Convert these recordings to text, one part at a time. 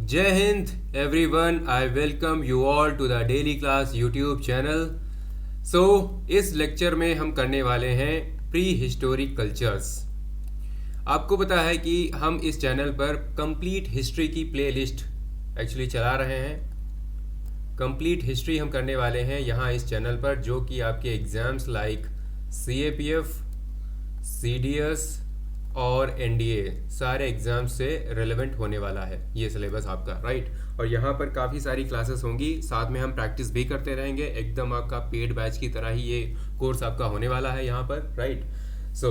जय Hind everyone, I welcome you all to the daily class YouTube channel. So इस lecture में हम करने वाले हैं प्री हिस्टोरिक कल्चर्स। आपको पता है कि हम इस चैनल पर कंप्लीट हिस्ट्री की प्लेलिस्ट एक्चुअली चला रहे हैं। कंप्लीट हिस्ट्री हम करने वाले हैं यहाँ इस चैनल पर, जो कि आपके एग्ज़ाम्स लाइक CAPF, CDS और NDA सारे एग्ज़ाम से रेलेवेंट होने वाला है ये सिलेबस आपका, राइट। और यहाँ पर काफ़ी सारी क्लासेस होंगी, साथ में हम प्रैक्टिस भी करते रहेंगे। एकदम आपका पेड बैच की तरह ही ये कोर्स आपका होने वाला है यहाँ पर, right. So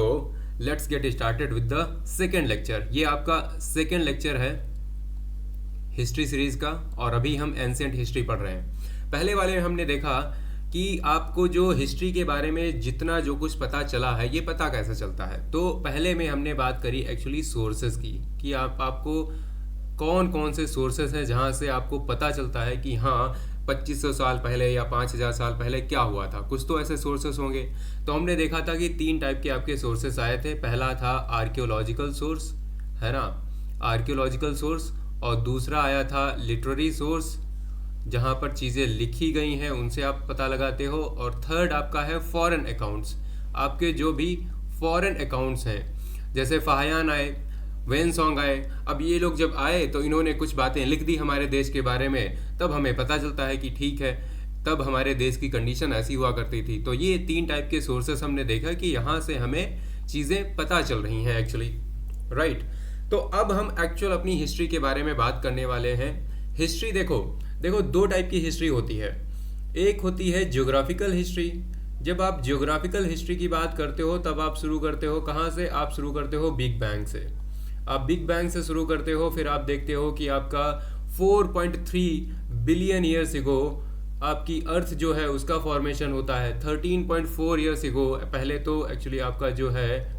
let's get started with the second lecture. ये आपका सेकेंड लेक्चर है हिस्ट्री सीरीज़ का, और अभी हम एंशिएंट हिस्ट्री पढ़ रहे हैं। पहले वाले में हमने देखा कि आपको जो हिस्ट्री के बारे में जितना जो कुछ पता चला है, ये पता कैसे चलता है। तो पहले में हमने बात करी एक्चुअली सोर्सेज की, कि आपको कौन कौन से सोर्सेज हैं जहाँ से आपको पता चलता है कि हाँ 2500 साल पहले या 5000 साल पहले क्या हुआ था। कुछ तो ऐसे सोर्सेज होंगे। तो हमने देखा था कि 3 टाइप के आपके सोर्सेज आए थे। पहला था आर्कियोलॉजिकल सोर्स, है ना, आर्कियोलॉजिकल सोर्स। और दूसरा आया था लिटरेरी सोर्स, जहाँ पर चीज़ें लिखी गई हैं उनसे आप पता लगाते हो। और थर्ड आपका है फॉरेन अकाउंट्स, आपके जो भी फॉरेन अकाउंट्स हैं, जैसे फाहियान आए, वेनसोंग आए। अब ये लोग जब आए तो इन्होंने कुछ बातें लिख दी हमारे देश के बारे में, तब हमें पता चलता है कि ठीक है, तब हमारे देश की कंडीशन ऐसी हुआ करती थी। तो ये 3 टाइप के सोर्सेस हमने देखा कि यहाँ से हमें चीज़ें पता चल रही हैं एक्चुअली, राइट। तो अब हम एक्चुअल अपनी हिस्ट्री के बारे में बात करने वाले हैं। हिस्ट्री देखो 2 टाइप की हिस्ट्री होती है। एक होती है ज्योग्राफिकल हिस्ट्री। जब आप ज्योग्राफिकल हिस्ट्री की बात करते हो तब आप शुरू करते हो कहाँ से? आप शुरू करते हो बिग बैंग से। आप बिग बैंग से शुरू करते हो, फिर आप देखते हो कि आपका 4.3 बिलियन ईयर्स एगो आपकी अर्थ जो है उसका फॉर्मेशन होता है। 13.4 ईयर्स एगो पहले तो एक्चुअली आपका जो है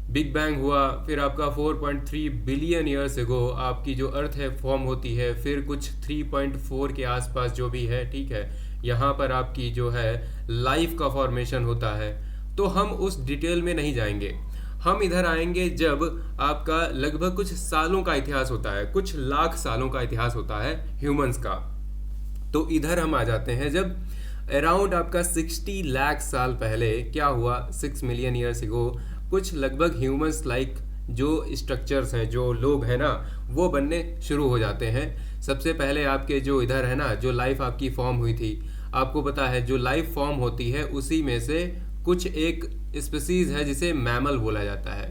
बिग बैंग हुआ, फिर आपका 4.3 बिलियन ईयर्स एगो आपकी जो अर्थ है फॉर्म होती है। फिर कुछ 3.4 के आसपास जो भी है, ठीक है, यहाँ पर आपकी जो है लाइफ का फॉर्मेशन होता है। तो हम उस डिटेल में नहीं जाएंगे, हम इधर आएंगे जब आपका लगभग कुछ सालों का इतिहास होता है, कुछ लाख सालों का इतिहास होता है ह्यूमंस का। तो इधर हम आ जाते हैं जब अराउंड आपका 60 लाख साल पहले क्या हुआ, 6 मिलियन ईयर्स एगो कुछ लगभग ह्यूमंस लाइक जो स्ट्रक्चर्स हैं, जो लोग हैं ना, वो बनने शुरू हो जाते हैं। सबसे पहले आपके जो इधर है ना, जो लाइफ आपकी फॉर्म हुई थी, आपको पता है जो लाइफ फॉर्म होती है उसी में से कुछ एक स्पीसीज है जिसे मैमल बोला जाता है।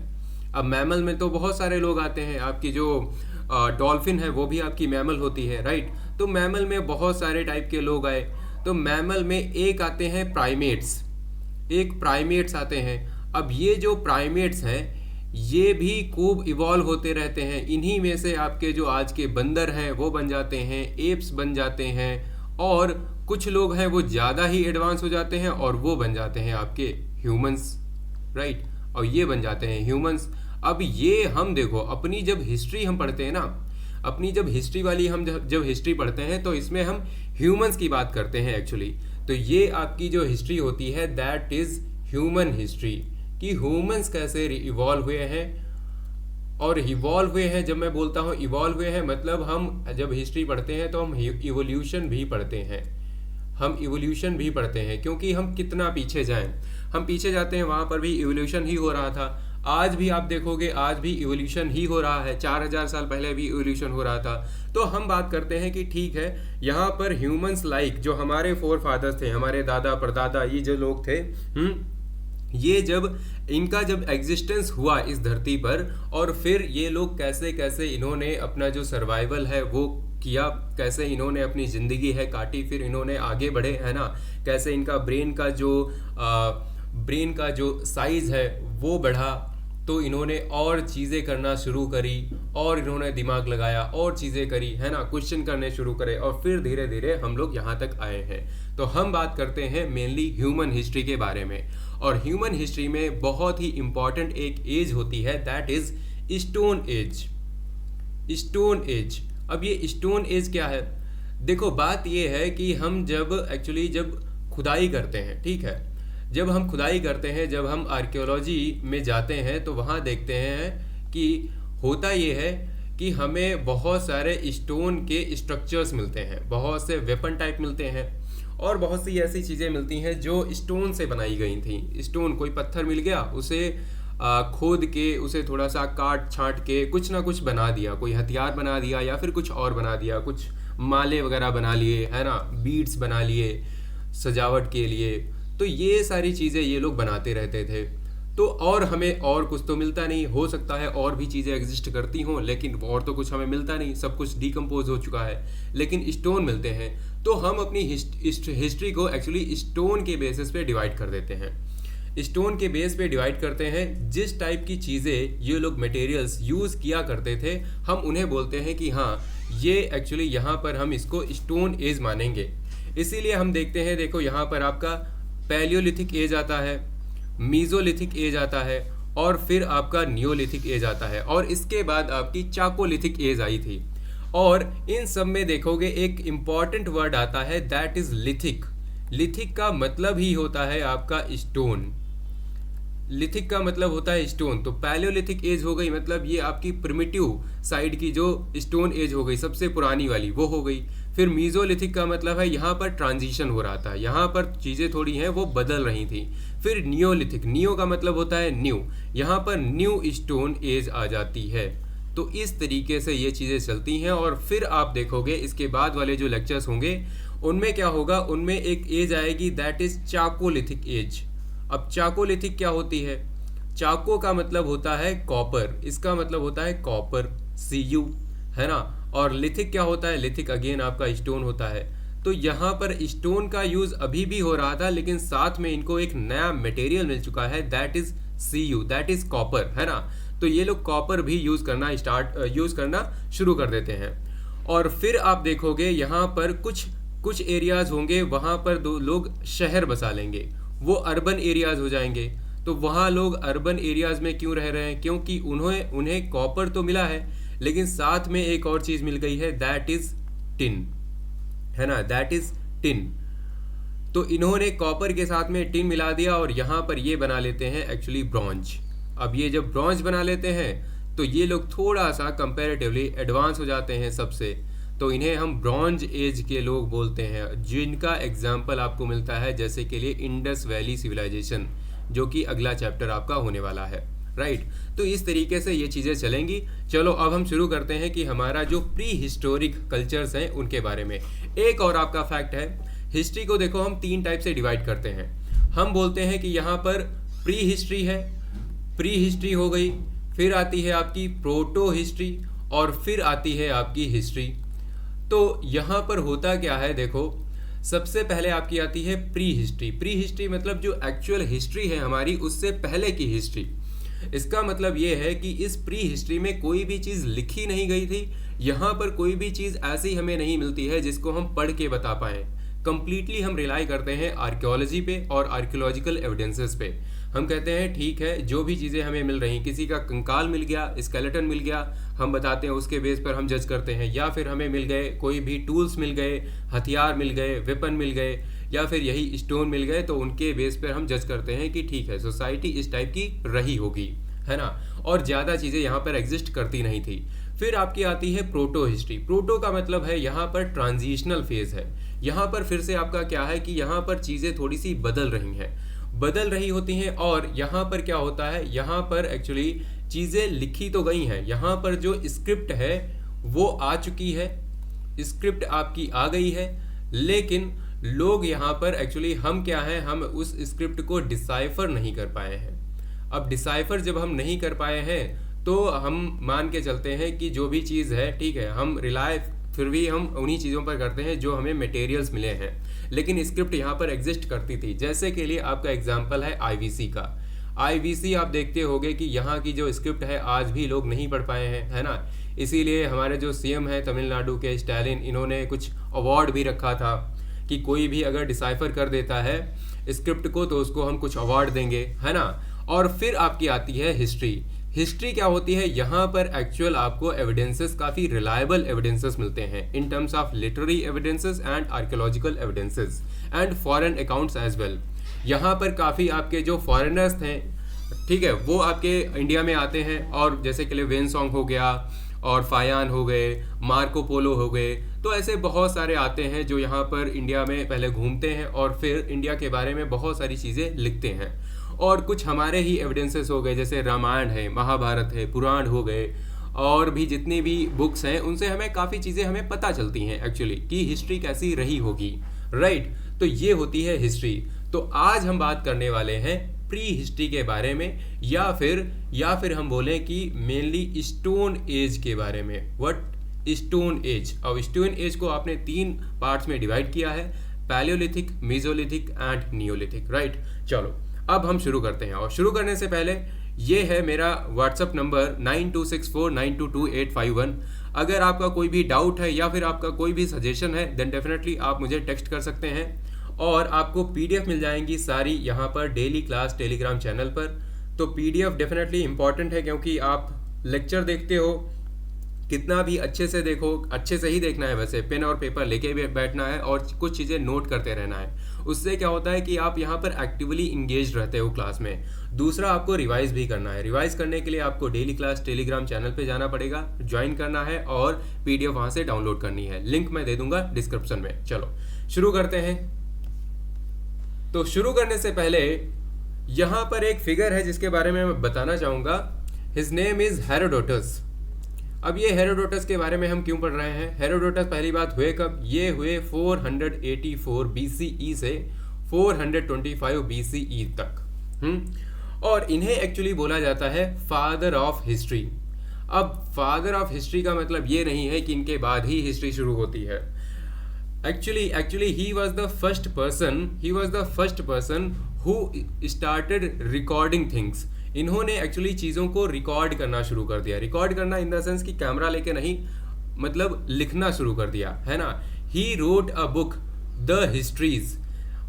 अब मैमल में तो बहुत सारे लोग आते हैं, आपकी जो डॉल्फिन है वो भी आपकी मैमल होती है, राइट। तो मैमल में बहुत सारे टाइप के लोग आए। तो मैमल में एक आते हैं प्राइमेट्स, एक प्राइमेट्स आते हैं। अब ये जो प्राइमेट्स हैं ये भी खूब इवॉल्व होते रहते हैं। इन्हीं में से आपके जो आज के बंदर हैं वो बन जाते हैं, एप्स बन जाते हैं, और कुछ लोग हैं वो ज़्यादा ही एडवांस हो जाते हैं और वो बन जाते हैं आपके ह्यूमंस, राइट। और ये बन जाते हैं ह्यूमंस। अब ये हम देखो अपनी जब हिस्ट्री हम पढ़ते हैं ना, अपनी जब हिस्ट्री वाली हम जब हिस्ट्री पढ़ते हैं तो इसमें हम ह्यूमंस की बात करते हैं एक्चुअली। तो ये आपकी जो हिस्ट्री होती है दैट इज़ ह्यूमन हिस्ट्री, कि ह्यूमंस कैसे इवॉल्व हुए हैं। और इवॉल्व हुए हैं, जब मैं बोलता हूँ इवॉल्व हुए हैं, मतलब हम जब हिस्ट्री पढ़ते हैं तो हम इवोल्यूशन भी पढ़ते हैं, हम इवोल्यूशन भी पढ़ते हैं। क्योंकि हम कितना पीछे जाएं, हम पीछे जाते हैं वहाँ पर भी इवोल्यूशन ही हो रहा था। आज भी आप देखोगे आज भी इवोल्यूशन ही हो रहा है, 4000 साल पहले भी इवोल्यूशन हो रहा था। तो हम बात करते हैं कि ठीक है, यहाँ पर ह्यूमंस लाइक जो हमारे फोर फादर्स थे, हमारे दादा परदादा, ये जो लोग थे, ये जब इनका जब एग्जिस्टेंस हुआ इस धरती पर, और फिर ये लोग कैसे कैसे इन्होंने अपना जो सर्वाइवल है वो किया, कैसे इन्होंने अपनी ज़िंदगी है काटी, फिर इन्होंने आगे बढ़े, है ना, कैसे इनका ब्रेन का जो साइज़ है वो बढ़ा, तो इन्होंने और चीज़ें करना शुरू करी, और इन्होंने दिमाग लगाया और चीज़ें करी, है ना, क्वेश्चन करने शुरू करे, और फिर धीरे धीरे हम लोग यहाँ तक आए हैं। तो हम बात करते हैं मेनली ह्यूमन हिस्ट्री के बारे में। और ह्यूमन हिस्ट्री में बहुत ही इम्पॉर्टेंट एक एज होती है that is stone age. Stone age, अब ये स्टोन एज क्या है? देखो बात ये है कि हम जब खुदाई करते हैं, ठीक है, जब हम खुदाई करते हैं, जब हम आर्कियोलॉजी में जाते हैं तो वहाँ देखते हैं कि होता ये है कि हमें बहुत सारे स्टोन के स्ट्रक्चर्स मिलते हैं, बहुत से वेपन टाइप मिलते हैं और बहुत सी ऐसी चीज़ें मिलती हैं जो स्टोन से बनाई गई थी। स्टोन, कोई पत्थर मिल गया, उसे खोद के, उसे थोड़ा सा काट छांट के कुछ ना कुछ बना दिया, कोई हथियार बना दिया या फिर कुछ और बना दिया, कुछ माले वगैरह बना लिए, है ना, बीड्स बना लिए सजावट के लिए। तो ये सारी चीज़ें ये लोग बनाते रहते थे। तो और हमें और कुछ तो मिलता नहीं, हो सकता है और भी चीज़ें एग्जिस्ट करती हों, लेकिन और तो कुछ हमें मिलता नहीं, सब कुछ डिकम्पोज हो चुका है, लेकिन स्टोन मिलते हैं। तो हम अपनी हिस्ट्री को एक्चुअली स्टोन के बेसिस पे डिवाइड कर देते हैं। स्टोन के बेस पे डिवाइड करते हैं। जिस टाइप की चीज़ें ये लोग मटेरियल्स यूज़ किया करते थे, हम उन्हें बोलते हैं कि हाँ, ये एक्चुअली यहाँ पर हम इसको स्टोन एज मानेंगे। इसीलिए हम देखते हैं, देखो यहाँ पर आपका पैलियोलिथिक एज आता है, मीज़ोलिथिक एज आता है और फिर आपका नियोलिथिक एज आता है और इसके बाद आपकी चाकोलिथिक एज आई थी। और इन सब में देखोगे एक इम्पॉर्टेंट वर्ड आता है, दैट इज लिथिक। लिथिक का मतलब ही होता है आपका स्टोन। लिथिक का मतलब होता है स्टोन। तो पैलियोलिथिक एज हो गई, मतलब ये आपकी प्रिमिटिव साइड की जो स्टोन एज हो गई, सबसे पुरानी वाली, वो हो गई। फिर मीज़ोलिथिक का मतलब है यहाँ पर ट्रांजिशन हो रहा था, यहाँ पर चीज़ें थोड़ी हैं वो बदल रही थी। फिर नियोलिथिक, नियो का मतलब होता है न्यू, यहाँ पर न्यू स्टोन एज आ जाती है। तो इस तरीके से ये चीज़ें चलती हैं। और फिर आप देखोगे इसके बाद वाले जो लेक्चर्स होंगे उनमें क्या होगा, उनमें एक एज आएगी, दैट इज चाकोलिथिक एज। अब चाकोलिथिक क्या होती है? चाको का मतलब होता है कॉपर, इसका मतलब होता है कॉपर, Cu, है ना। और लिथिक क्या होता है? लिथिक अगेन आपका स्टोन होता है। तो यहाँ पर स्टोन का यूज अभी भी हो रहा था, लेकिन साथ में इनको एक नया मटेरियल मिल चुका है, that is Cu, that is copper, है ना। तो ये लोग कॉपर भी यूज करना शुरू कर देते हैं। और फिर आप देखोगे यहाँ पर कुछ एरियाज होंगे, वहाँ पर दो लोग शहर बसा लेंगे, वो अर्बन एरियाज हो जाएंगे। तो वहाँ लोग अर्बन एरियाज में क्यों रह रहे हैं? क्योंकि उन्हें कॉपर तो मिला है, लेकिन साथ में एक और चीज़ मिल गई है, दैट इज टिन, है ना, दैट इज टिन। तो इन्होंने कॉपर के साथ में टिन मिला दिया और यहाँ पर ये बना लेते हैं एक्चुअली ब्रॉन्ज। अब ये जब ब्रॉन्ज बना लेते हैं तो ये लोग थोड़ा सा कंपैरेटिवली एडवांस हो जाते हैं सबसे, तो इन्हें हम ब्रॉन्ज एज के लोग बोलते हैं, जिनका एग्जाम्पल आपको मिलता है जैसे के लिए इंडस वैली सिविलाइजेशन, जो कि अगला चैप्टर आपका होने वाला है, राइट। तो इस तरीके से ये चीज़ें चलेंगी। चलो अब हम शुरू करते हैं कि हमारा जो प्री हिस्टोरिक कल्चर्स हैं उनके बारे में। एक और आपका फैक्ट है, हिस्ट्री को देखो हम 3 टाइप से डिवाइड करते हैं। हम बोलते हैं कि यहाँ पर प्री हिस्ट्री है, प्री हिस्ट्री हो गई, फिर आती है आपकी प्रोटो हिस्ट्री और फिर आती है आपकी हिस्ट्री। तो यहाँ पर होता क्या है, देखो सबसे पहले आपकी आती है प्री हिस्ट्री। प्री हिस्ट्री मतलब जो एक्चुअल हिस्ट्री है हमारी, उससे पहले की हिस्ट्री। इसका मतलब ये है कि इस प्री हिस्ट्री में कोई भी चीज़ लिखी नहीं गई थी, यहाँ पर कोई भी चीज़ ऐसी हमें नहीं मिलती है जिसको हम पढ़ के बता पाएँ। कंप्लीटली हम रिलाई करते हैं आर्कियोलॉजी पे और आर्कियोलॉजिकल एविडेंसेस पे। हम कहते हैं ठीक है, जो भी चीज़ें हमें मिल रही, किसी का कंकाल मिल गया, स्केलेटन मिल गया, हम बताते हैं, उसके बेस पर हम जज करते हैं। या फिर हमें मिल गए कोई भी टूल्स मिल गए, हथियार मिल गए, वेपन मिल गए, या फिर यही स्टोन मिल गए, तो उनके बेस पर हम जज करते हैं कि ठीक है, सोसाइटी इस टाइप की रही होगी, है ना। और ज़्यादा चीज़ें यहाँ पर एग्जिस्ट करती नहीं थी। फिर आपकी आती है प्रोटो हिस्ट्री। प्रोटो का मतलब है यहाँ पर ट्रांजिशनल फेज है। यहाँ पर फिर से आपका क्या है कि यहाँ पर चीज़ें थोड़ी सी बदल रही होती हैं। और यहाँ पर क्या होता है, यहाँ पर एक्चुअली चीज़ें लिखी तो गई हैं, यहाँ पर जो स्क्रिप्ट है वो आ चुकी है, स्क्रिप्ट आपकी आ गई है, लेकिन लोग यहाँ पर एक्चुअली हम क्या हैं, हम उस स्क्रिप्ट को डिसाइफर नहीं कर पाए हैं। अब डिसाइफर जब हम नहीं कर पाए हैं तो हम मान के चलते हैं कि जो भी चीज़ है, ठीक है, हम रिलाय फिर भी हम उन्हीं चीज़ों पर करते हैं जो हमें मटेरियल्स मिले हैं, लेकिन स्क्रिप्ट यहाँ पर एग्जिस्ट करती थी। जैसे के लिए आपका एग्जांपल है आईवीसी का। आईवीसी आप देखते होंगे कि यहाँ की जो स्क्रिप्ट है आज भी लोग नहीं पढ़ पाए हैं, है ना। इसीलिए हमारे जो सीएम है तमिलनाडु के स्टालिन, इन्होंने कुछ अवार्ड भी रखा था कि कोई भी अगर डिसाइफर कर देता है स्क्रिप्ट को तो उसको हम कुछ अवार्ड देंगे, है ना। और फिर आपकी आती है हिस्ट्री। हिस्ट्री क्या होती है, यहाँ पर एक्चुअल आपको एविडेंसेस, काफ़ी रिलायबल एविडेंसेस मिलते हैं in terms of literary evidences and archaeological evidences and foreign accounts as well. यहाँ पर काफ़ी आपके जो फॉरेनर्स हैं, ठीक है, वो आपके इंडिया में आते हैं और जैसे के लिए वेनसोंग हो गया और फायान हो गए, मार्को पोलो हो गए। तो ऐसे बहुत सारे आते हैं जो यहाँ पर इंडिया में पहले घूमते हैं और फिर इंडिया के बारे में बहुत सारी चीज़ें लिखते हैं। और कुछ हमारे ही एविडेंसेस हो गए, जैसे रामायण है, महाभारत है, पुराण हो गए, और भी जितनी भी बुक्स हैं उनसे हमें काफ़ी चीज़ें हमें पता चलती हैं एक्चुअली कि हिस्ट्री कैसी रही होगी, राइट। तो ये होती है हिस्ट्री। तो आज हम बात करने वाले हैं प्री हिस्ट्री के बारे में, या फिर हम बोलें कि मेनली स्टोन एज के बारे में। What stone age. अब स्टोन एज को आपने 3 पार्ट्स में डिवाइड किया है, Palaeolithic, Mesolithic and Neolithic, right. चलो अब हम शुरू करते हैं, और शुरू करने से पहले ये है मेरा व्हाट्सअप नंबर 9264922851। अगर आपका कोई भी डाउट है या फिर आपका कोई भी सजेशन है देन डेफिनेटली आप मुझे टेक्स्ट कर सकते हैं। और आपको पीडीएफ मिल जाएंगी सारी यहाँ पर डेली क्लास टेलीग्राम चैनल पर। तो पीडीएफ डेफिनेटली इंपॉर्टेंट है, क्योंकि आप लेक्चर देखते हो, कितना भी अच्छे से देखो, अच्छे से ही देखना है, वैसे पेन और पेपर लेके भी बैठना है और कुछ चीज़ें नोट करते रहना है। उससे क्या होता है कि आप यहाँ पर एक्टिवली इंगेज रहते हो क्लास में। दूसरा, आपको रिवाइज भी करना है। रिवाइज करने के लिए आपको डेली क्लास टेलीग्राम चैनल पे जाना पड़ेगा, ज्वाइन करना है और पीडीएफ वहाँ से डाउनलोड करनी है। लिंक मैं दे दूंगा डिस्क्रिप्शन में। चलो शुरू करते हैं। तो शुरू करने से पहले यहाँ पर एक फिगर है जिसके बारे में मैं बताना चाहूँगा। His name is Herodotus. अब ये हेरोडोटस के बारे में हम क्यों पढ़ रहे हैं? हेरोडोटस पहली बात हुए कब? ये हुए 484 BCE से 425 BCE तक। और इन्हें एक्चुअली बोला जाता है फादर ऑफ हिस्ट्री। अब फादर ऑफ हिस्ट्री का मतलब ये नहीं है कि इनके बाद ही हिस्ट्री शुरू होती है। Actually, he was the first person who started recording things. इन्होंने एक्चुअली चीज़ों को रिकॉर्ड करना शुरू कर दिया। रिकॉर्ड करना इन द सेंस कि कैमरा लेके नहीं, मतलब लिखना शुरू कर दिया, है ना। He wrote a book the histories.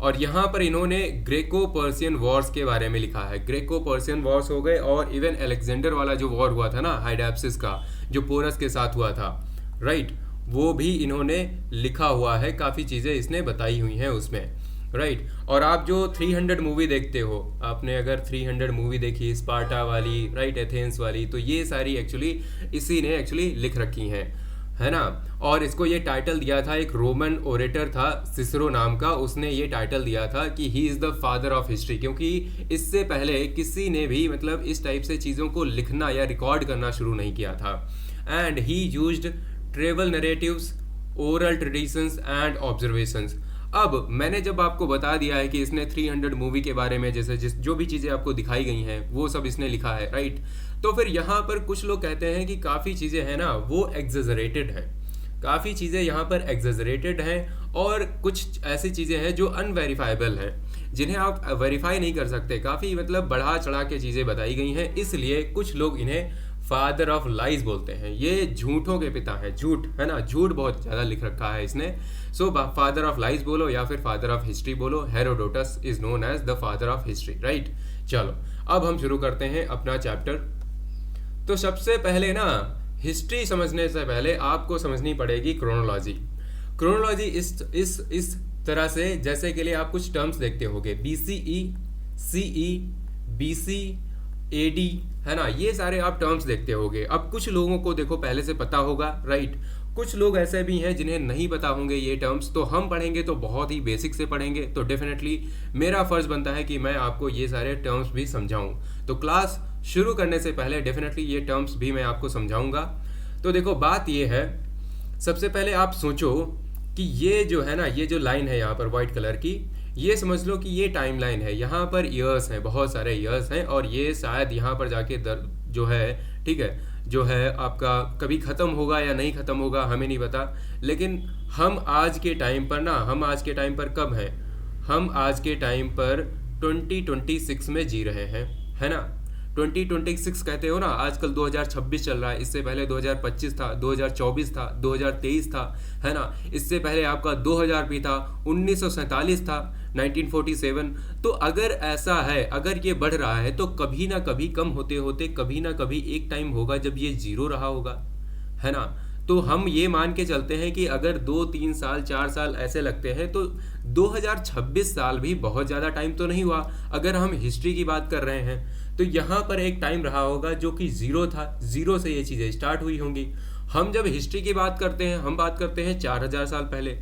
और यहाँ पर इन्होंने ग्रेको पर्सियन वॉर्स के बारे में लिखा है। ग्रेको पर्सियन वॉर्स हो गए, और इवन अलेक्जेंडर वाला जो वॉर हुआ था ना, हाइडेप्सिस का, जो पोरस के साथ हुआ था, राइट, वो भी इन्होंने लिखा हुआ है। काफ़ी चीज़ें इसने बताई हुई हैं उसमें, राइट। और आप जो 300 मूवी देखते हो, आपने अगर 300 मूवी देखी, स्पार्टा वाली, राइट, एथेंस वाली, तो ये सारी एक्चुअली इसी ने एक्चुअली लिख रखी हैं, है ना। और इसको ये टाइटल दिया था, एक रोमन ओरेटर था सिसरो नाम का, उसने ये टाइटल दिया था कि he is the father of history, क्योंकि इससे पहले किसी ने भी मतलब इस टाइप से चीज़ों को लिखना या रिकॉर्ड करना शुरू नहीं किया था। And he used travel narratives, oral traditions and observations. अब मैंने जब आपको बता दिया है कि इसने 300 मूवी के बारे में जैसे जो भी चीज़ें आपको दिखाई गई हैं वो सब इसने लिखा है, राइट। तो फिर यहाँ पर कुछ लोग कहते हैं कि काफ़ी चीज़ें हैं ना वो एग्जेजरेटेड है, काफ़ी चीज़ें यहाँ पर एग्जेजरेटेड हैं, और कुछ ऐसी चीज़ें हैं जो अनवेरीफाइबल हैं, जिन्हें आप वेरीफाई नहीं कर सकते। काफ़ी मतलब बढ़ा चढ़ा के चीज़ें बताई गई हैं, इसलिए कुछ लोग इन्हें फादर ऑफ लाइज बोलते हैं। ये झूठों के पिता है, झूठ, है ना, झूठ बहुत ज़्यादा लिख रखा है इसने। सो फादर ऑफ लाइज बोलो या फिर फादर ऑफ हिस्ट्री बोलो, Herodotus is known as the father of history, right. चलो अब हम शुरू करते हैं अपना चैप्टर। तो सबसे पहले ना, हिस्ट्री समझने से पहले आपको समझनी पड़ेगी क्रोनोलॉजी। क्रोनोलॉजी इस तरह से, जैसे के लिए आप कुछ टर्म्स देखते होंगे, BCE, CE, BC, AD, है ना, ये सारे आप टर्म्स देखते होंगे। अब कुछ लोगों को देखो पहले से पता होगा, राइट, कुछ लोग ऐसे भी हैं जिन्हें नहीं पता होंगे ये टर्म्स। तो हम पढ़ेंगे तो बहुत ही बेसिक से पढ़ेंगे, तो डेफिनेटली मेरा फर्ज बनता है कि मैं आपको ये सारे टर्म्स भी समझाऊं। तो क्लास शुरू करने से पहले डेफिनेटली ये टर्म्स भी मैं आपको समझाऊंगा। तो देखो बात ये है, सबसे पहले आप सोचो कि ये जो है ना, ये जो लाइन है यहाँ पर व्हाइट कलर की, ये समझ लो कि ये टाइम लाइन है। यहाँ पर ईयर्स हैं, बहुत सारे ईयर्स हैं, और ये शायद यहाँ पर जाके जो है, ठीक है, जो है आपका कभी ख़त्म होगा या नहीं ख़त्म होगा हमें नहीं पता। लेकिन हम आज के टाइम पर ना, हम आज के टाइम पर कब हैं? हम आज के टाइम पर 2026 में जी रहे हैं, है ना। 2026 कहते हो ना, आजकल 2026 चल रहा है, इससे पहले 2025 था, 2024 था, 2023 था, है ना। इससे पहले आपका 2000 भी था, 1947 था, 1947। तो अगर ऐसा है, अगर ये बढ़ रहा है तो कभी ना कभी कम होते होते कभी ना कभी एक टाइम होगा जब ये जीरो रहा होगा, है ना। तो हम ये मान के चलते हैं कि अगर 2-3 साल 4 साल ऐसे लगते हैं तो 2026 साल भी बहुत ज़्यादा टाइम तो नहीं हुआ अगर हम हिस्ट्री की बात कर रहे हैं। तो यहाँ पर एक टाइम रहा होगा जो कि ज़ीरो था, ज़ीरो से ये चीज़ें स्टार्ट हुई होंगी। हम जब हिस्ट्री की बात करते हैं हम बात करते हैं 4000 साल पहले,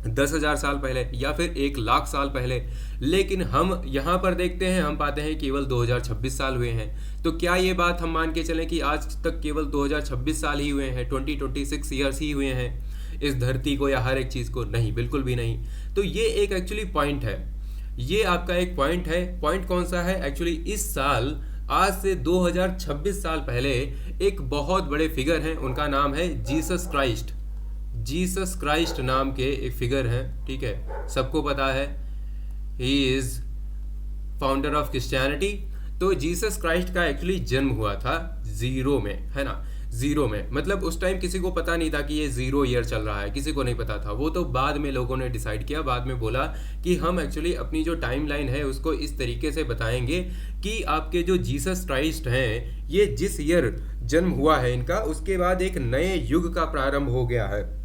10,000 साल पहले या फिर 1,00,000 साल पहले, लेकिन हम यहाँ पर देखते हैं हम पाते हैं केवल 2026 साल हुए हैं। तो क्या ये बात हम मान के चलें कि आज तक केवल 2026 साल ही हुए हैं, 20-26 ईयर्स ही हुए हैं इस धरती को या हर एक चीज़ को? नहीं, बिल्कुल भी नहीं। तो ये एक एक्चुअली पॉइंट है, ये आपका एक पॉइंट है। पॉइंट कौन सा है? एक्चुअली इस साल आज से 2026 साल पहले एक बहुत बड़े फिगर हैं, उनका नाम है जीसस क्राइस्ट। जीसस क्राइस्ट नाम के एक फिगर हैं, ठीक है, सबको पता है, he is founder of Christianity. तो जीसस क्राइस्ट का एक्चुअली जन्म हुआ था ज़ीरो में, है ना, ज़ीरो में। मतलब उस टाइम किसी को पता नहीं था कि ये 0 ईयर चल रहा है, किसी को नहीं पता था। वो तो बाद में लोगों ने डिसाइड किया, बाद में बोला कि हम एक्चुअली अपनी जो टाइमलाइन है उसको इस तरीके से बताएंगे कि आपके जो जीसस क्राइस्ट हैं ये जिस ईयर जन्म हुआ है इनका, उसके बाद एक नए युग का प्रारंभ हो गया है।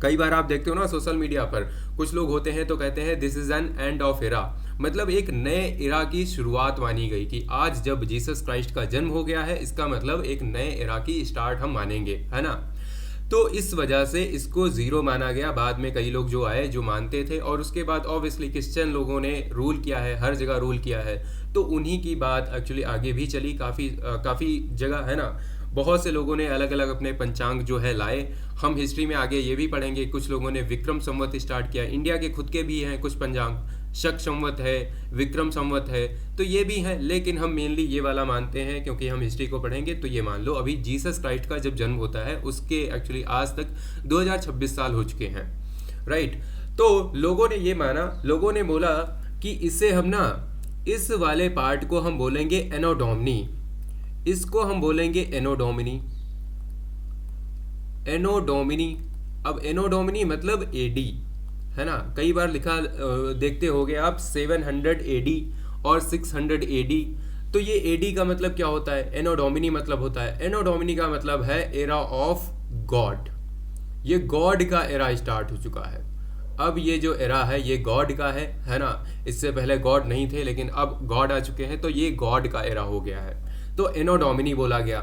कई बार आप देखते हो ना सोशल मीडिया पर कुछ लोग होते हैं तो कहते हैं this is an end of era, मतलब एक नए एरा की शुरुआत मानी गई कि आज जब जीसस क्राइस्ट का जन्म हो गया है इसका मतलब एक नए एरा की स्टार्ट हम मानेंगे, है ना। तो इस वजह से इसको ज़ीरो माना गया। बाद में कई लोग जो आए जो मानते थे, और उसके बाद ऑब्वियसली क्रिश्चियन लोगों ने रूल किया है, हर जगह रूल किया है, तो उन्हीं की बात एक्चुअली आगे भी चली काफ़ी जगह, है ना। बहुत से लोगों ने अलग अलग अपने पंचांग जो है लाए। हम हिस्ट्री में आगे ये भी पढ़ेंगे, कुछ लोगों ने विक्रम संवत स्टार्ट किया, इंडिया के खुद के भी हैं कुछ पंचांग, शक संवत है, विक्रम संवत है, तो ये भी हैं, लेकिन हम मेनली ये वाला मानते हैं क्योंकि हम हिस्ट्री को पढ़ेंगे। तो ये मान लो अभी जीसस क्राइस्ट का जब जन्म होता है उसके एक्चुअली आज तक 2026 साल हो चुके हैं, राइट। तो लोगों ने ये माना, लोगों ने बोला कि इससे हम ना इस वाले पार्ट को हम बोलेंगे एनो डोमिनी, इसको हम बोलेंगे एनो डोमिनी। एनो डोमिनी, अब एनो डोमिनी मतलब एडी, है ना। कई बार लिखा देखते होगे आप 700 एडी और 600 एडी। तो ये एडी का मतलब क्या होता है? एनो डोमिनी मतलब होता है, एनो डोमिनी का मतलब है एरा ऑफ गॉड। ये गॉड का एरा स्टार्ट हो चुका है। अब ये जो एरा है ये गॉड का है ना। इससे पहले गॉड नहीं थे लेकिन अब गॉड आ चुके हैं, तो ये गॉड का एरा हो गया है, तो एनो डोमिनी बोला गया,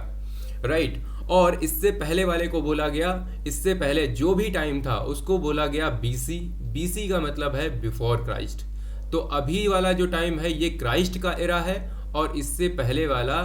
राइट। और इससे पहले वाले को बोला गया, इससे पहले जो भी टाइम था उसको बोला गया बीसी। बीसी का मतलब है बिफोर क्राइस्ट। तो अभी वाला जो टाइम है ये क्राइस्ट का एरा है और इससे पहले वाला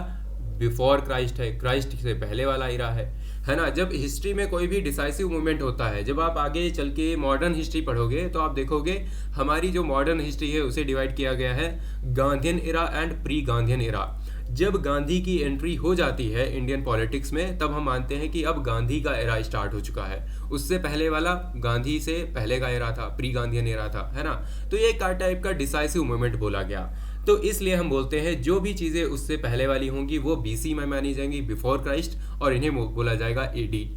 बिफोर क्राइस्ट है, क्राइस्ट से पहले वाला एरा है ना। जब हिस्ट्री में कोई भी डिसाइसिव मूवमेंट होता है, जब आप आगे चल के मॉडर्न हिस्ट्री पढ़ोगे तो आप देखोगे हमारी जो मॉडर्न हिस्ट्री है उसे डिवाइड किया गया है Gandhian era and pre Gandhian era. जब गांधी की एंट्री हो जाती है इंडियन पॉलिटिक्स में तब हम मानते हैं कि अब गांधी का एरा स्टार्ट हो चुका है। उससे पहले वाला गांधी से पहले का एरा था, प्री गांधीयन एरा था, है ना। तो ये एक टाइप का डिसाइसिव मूवमेंट बोला गया। तो इसलिए हम बोलते हैं जो भी चीज़ें उससे पहले वाली होंगी वो बीसी में मानी जाएंगी, बिफोर क्राइस्ट, और इन्हें बोला जाएगा एडी।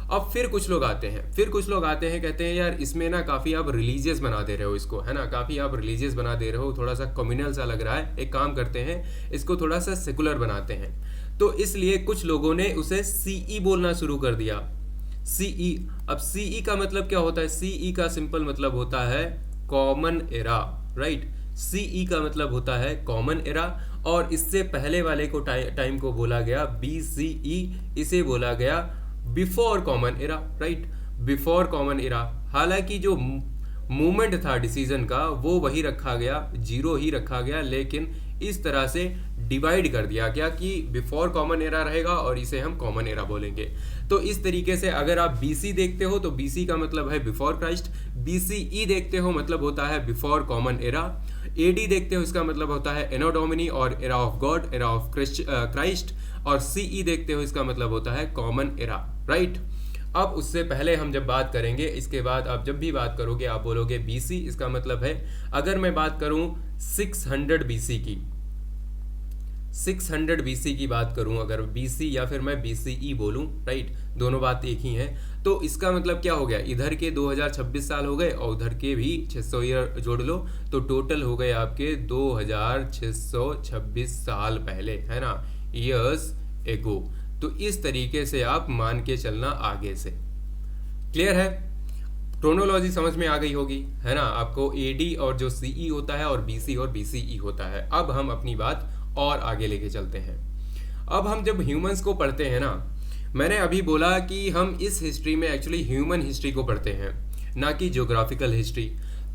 अब फिर कुछ लोग आते हैं कहते हैं यार इसमें ना काफ़ी आप रिलीजियस बना दे रहे हो इसको, है ना, काफ़ी आप रिलीजियस बना दे रहे हो, थोड़ा सा कम्युनल सा लग रहा है, एक काम करते हैं इसको थोड़ा सा सेकुलर बनाते हैं। तो इसलिए कुछ लोगों ने उसे सीई बोलना शुरू कर दिया, सीई। अब सीई का मतलब क्या होता है? सीई का सिंपल मतलब होता है कॉमन एरा, राइट। सीई का मतलब होता है कॉमन एरा, और इससे पहले वाले को टाइम को बोला गया बीसीई, इसे बोला गया before common era, right, before common era. हालांकि जो मूवमेंट था डिसीजन का वो वही रखा गया, जीरो ही रखा गया, लेकिन इस तरह से डिवाइड कर दिया गया कि बिफोर कॉमन एरा रहेगा और इसे हम कॉमन एरा बोलेंगे। तो इस तरीके से अगर आप बीसी देखते हो तो बीसी का मतलब है बिफोर क्राइस्ट, बीसीई देखते हो मतलब होता है बिफोर कॉमन एरा, एडी देखते हो इसका मतलब होता है एनो डोमिनी और era of God, era of Christ, और सीई देखते हो इसका मतलब होता है कॉमन एरा, राइट। अब उससे पहले हम जब बात करेंगे, इसके बाद आप जब भी बात करोगे आप बोलोगे बीसी, इसका मतलब है अगर मैं बात करूं 600 बीसी की, 600 बीसी की बात करूं, अगर बीसी या फिर मैं बीसीई बोलूं, राइट, दोनों बात एक ही है, तो इसका मतलब क्या हो गया? इधर के 2026 साल हो गए और उधर के भी 600 ईयर जोड़ लो तो टोटल हो गए आपके 2626 साल पहले, है ना, ईयर्स एगो। तो इस तरीके से आप मान के चलना आगे से। क्लियर है? क्रोनोलॉजी समझ में आ गई होगी, है ना? आपको एडी और जो सीई होता है और बीसी और बीसीई होता है। अब हम अपनी बात और आगे लेके चलते हैं। अब हम जब ह्यूमंस को पढ़ते हैं ना, मैंने अभी बोला कि हम इस हिस्ट्री में एक्चुअली ह्यूमन हिस्ट्री को पढ़ते हैं, ना कि ज्योग्राफिकल हिस्ट्री।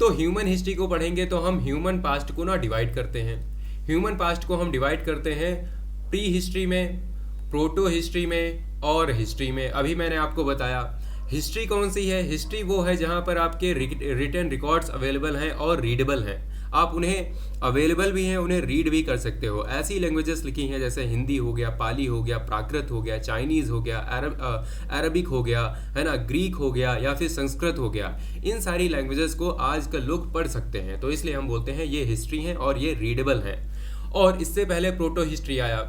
तो ह्यूमन हिस्ट्री को पढ़ेंगे तो हम ह्यूमन पास्ट को ना डिवाइड करते हैं। ह्यूमन पास्ट को हम डिवाइड करते हैं प्री हिस्ट्री में, प्रोटो हिस्ट्री में और हिस्ट्री में। अभी मैंने आपको बताया हिस्ट्री कौन सी है। हिस्ट्री वो है जहाँ पर आपके रिटन रिकॉर्ड्स अवेलेबल हैं और रीडेबल हैं। आप उन्हें अवेलेबल भी हैं, उन्हें रीड भी कर सकते हो। ऐसी लैंग्वेजेस लिखी हैं जैसे हिंदी हो गया, पाली हो गया, प्राकृत हो गया, चाइनीज़ हो गया, अरबिक हो गया, है ना, ग्रीक हो गया या फिर संस्कृत हो गया। इन सारी लैंग्वेजेस को आजकल लोग पढ़ सकते हैं, तो इसलिए हम बोलते हैं ये हिस्ट्री हैं और ये रीडेबल हैं। और इससे पहले प्रोटो हिस्ट्री आया।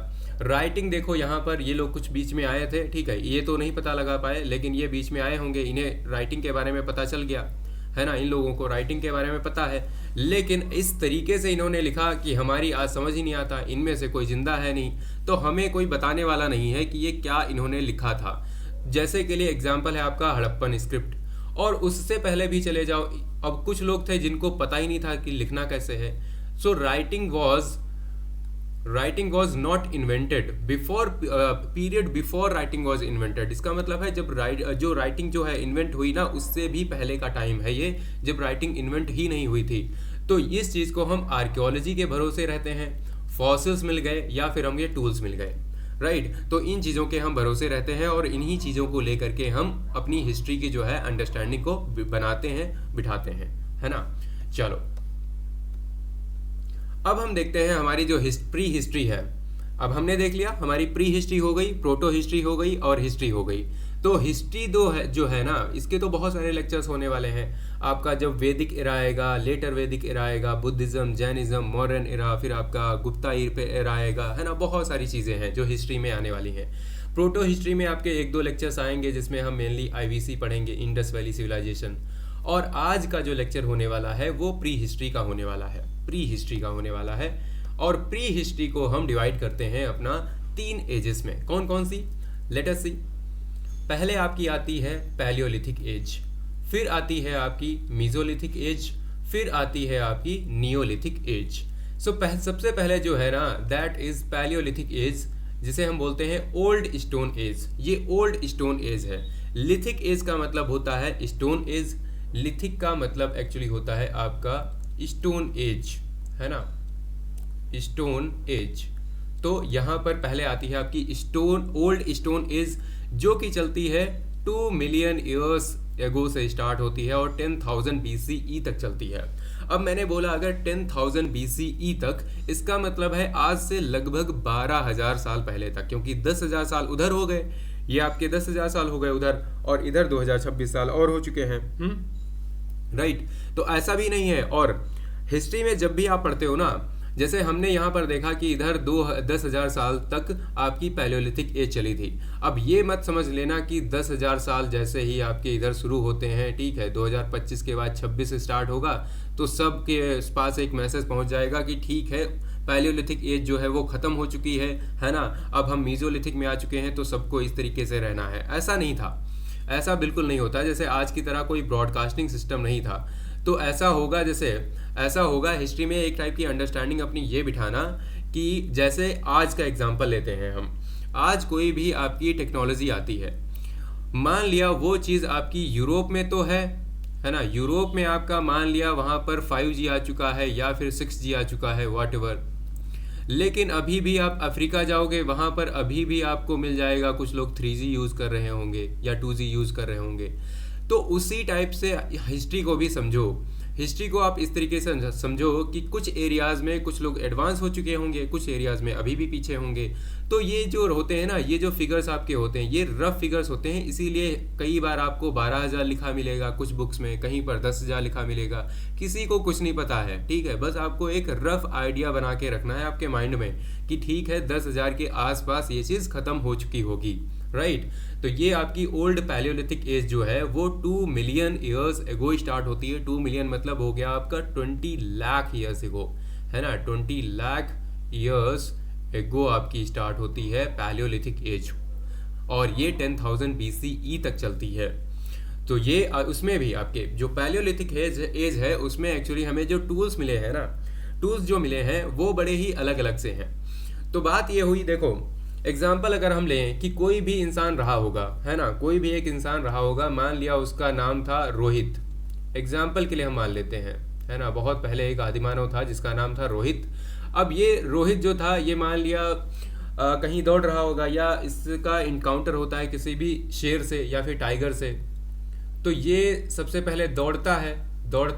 राइटिंग देखो, यहाँ पर ये लोग कुछ बीच में आए थे, ठीक है, ये तो नहीं पता लगा पाए, लेकिन ये बीच में आए होंगे, इन्हें राइटिंग के बारे में पता चल गया, है ना। इन लोगों को राइटिंग के बारे में पता है, लेकिन इस तरीके से इन्होंने लिखा कि हमारी आज समझ ही नहीं आता। इनमें से कोई जिंदा है नहीं, तो हमें कोई बताने वाला नहीं है कि ये क्या इन्होंने लिखा था। जैसे के लिए एग्जाम्पल है आपका हड़प्पन स्क्रिप्ट, और उससे पहले भी चले जाओ। अब कुछ लोग थे जिनको पता ही नहीं था कि लिखना कैसे है। So writing was not invented before period before writing was invented. इसका मतलब है जब राइटिंग जो है इन्वेंट हुई ना, उससे भी पहले का टाइम है ये, जब राइटिंग इन्वेंट ही नहीं हुई थी। तो इस चीज़ को हम आर्कियोलॉजी के भरोसे रहते हैं। फॉसिल्स मिल गए या फिर हम ये टूल्स मिल गए, राइट। तो इन चीज़ों के हम भरोसे रहते हैं और इन्हीं चीज़ों को लेकर के हम अपनी हिस्ट्री की जो है अंडरस्टैंडिंग को बनाते हैं, बिठाते हैं, है ना। चलो अब हम देखते हैं हमारी जो प्री हिस्ट्री है। अब हमने देख लिया हमारी प्री हिस्ट्री हो गई, प्रोटो हिस्ट्री हो गई और हिस्ट्री हो गई। तो हिस्ट्री जो है ना, इसके तो बहुत सारे लेक्चर्स होने वाले हैं। आपका जब वैदिक एरा आएगा, लेटर वैदिक एरा आएगा, बुद्धिज़्म, जैनिज़्म, मॉडर्न एरा, फिर आपका गुप्ता एरा आएगा, है ना। बहुत सारी चीज़ें हैं जो हिस्ट्री में आने वाली हैं। प्रोटो हिस्ट्री में आपके 1-2 लेक्चर्स आएंगे जिसमें हम मेनली IVC पढ़ेंगे, इंडस वैली सिविलाइजेशन। और आज का जो लेक्चर होने वाला है वो प्री हिस्ट्री का होने वाला है, प्री हिस्ट्री का होने वाला है। और प्री हिस्ट्री को हम डिवाइड करते हैं अपना 3 एजेस में। कौन कौन सी? लेट अस सी। पहले आपकी आती है पैलियोलिथिक एज, फिर आती है आपकी मीजोलिथिक एज, फिर आती है आपकी नियोलिथिक एज। सबसे पहले जो है ना, दैट इज पैलियोलिथिक एज, जिसे हम बोलते हैं ओल्ड स्टोन एज। ये ओल्ड स्टोन एज है। लिथिक एज का मतलब होता है स्टोन एज, लिथिक का मतलब एक्चुअली होता है आपका स्टोन एज, है ना, स्टोन एज। तो यहाँ पर पहले आती है आपकी ओल्ड स्टोन एज, जो कि चलती है 2 मिलियन ईयर्स एगो से स्टार्ट होती है और 10,000 BCE तक चलती है। अब मैंने बोला अगर 10,000 BCE तक, इसका मतलब है आज से लगभग 12,000 साल पहले तक, क्योंकि 10,000 साल उधर हो गए, ये आपके 10,000 साल हो गए उधर, और इधर 2026 साल और हो चुके हैं, राइट। तो ऐसा भी नहीं है। और हिस्ट्री में जब भी आप पढ़ते हो ना, जैसे हमने यहाँ पर देखा कि इधर 10,000 साल तक आपकी पैलियोलिथिक एज चली थी। अब ये मत समझ लेना कि 10,000 साल जैसे ही आपके इधर शुरू होते हैं, ठीक है, 2025 के बाद 26 से स्टार्ट होगा, तो सबके पास एक मैसेज पहुँच जाएगा कि ठीक है, पैलियोलिथिक एज जो है वो ख़त्म हो चुकी है ना, अब हम मीजोलिथिक में आ चुके हैं, तो सबको इस तरीके से रहना है। ऐसा नहीं था, ऐसा बिल्कुल नहीं होता। जैसे आज की तरह कोई ब्रॉडकास्टिंग सिस्टम नहीं था, तो ऐसा होगा हिस्ट्री में एक टाइप की अंडरस्टैंडिंग अपनी ये बिठाना कि जैसे आज का एग्जांपल लेते हैं हम। आज कोई भी आपकी टेक्नोलॉजी आती है, मान लिया वो चीज़ आपकी यूरोप में तो है ना, यूरोप में आपका मान लिया वहाँ पर 5G आ चुका है या फिर 6G आ चुका है, व्हाटएवर। लेकिन अभी भी आप अफ्रीका जाओगे, वहाँ पर अभी भी आपको मिल जाएगा, कुछ लोग 3G यूज़ कर रहे होंगे या 2G यूज़ कर रहे होंगे। तो उसी टाइप से हिस्ट्री को भी समझो। हिस्ट्री को आप इस तरीके से समझो कि कुछ एरियाज़ में कुछ लोग एडवांस हो चुके होंगे, कुछ एरियाज़ में अभी भी पीछे होंगे। तो ये जो होते हैं ना, ये जो फिगर्स आपके होते हैं, ये रफ फिगर्स होते हैं, इसीलिए कई बार आपको 12,000 लिखा मिलेगा कुछ बुक्स में, कहीं पर 10,000 लिखा मिलेगा। किसी को कुछ नहीं पता है, ठीक है, बस आपको एक रफ आइडिया बना के रखना है आपके माइंड में कि ठीक है 10,000 के आसपास ये चीज़ ख़त्म हो चुकी होगी, राइट। तो ये आपकी ओल्ड पैलियोलिथिक एज जो है वो 2 मिलियन ईयर्स एगो स्टार्ट होती है। 2 मिलियन मतलब हो गया आपका 20 लाख ईयर्स एगो, है ना, 20 लाख ईयर्स एगो आपकी स्टार्ट होती है पैलियोलिथिक एज। और ये 10,000 BCE तक चलती है। तो ये उसमें भी आपके जो पैलियोलिथिक एज है उसमें एक्चुअली हमें जो टूल्स मिले हैं ना, टूल्स जो मिले हैं वो बड़े ही अलग अलग से हैं। तो बात ये हुई, देखो एग्जाम्पल अगर हम लें कि कोई भी इंसान रहा होगा, है ना, कोई भी एक इंसान रहा होगा, मान लिया उसका नाम था रोहित, एग्जाम्पल के लिए हम मान लेते हैं, है ना, बहुत पहले एक आदिमानव था जिसका नाम था रोहित। अब ये रोहित जो था ये मान लिया कहीं दौड़ रहा होगा या इसका इनकाउंटर होता है किसी भी शेर से या फिर टाइगर से। तो ये सबसे पहले दौड़ता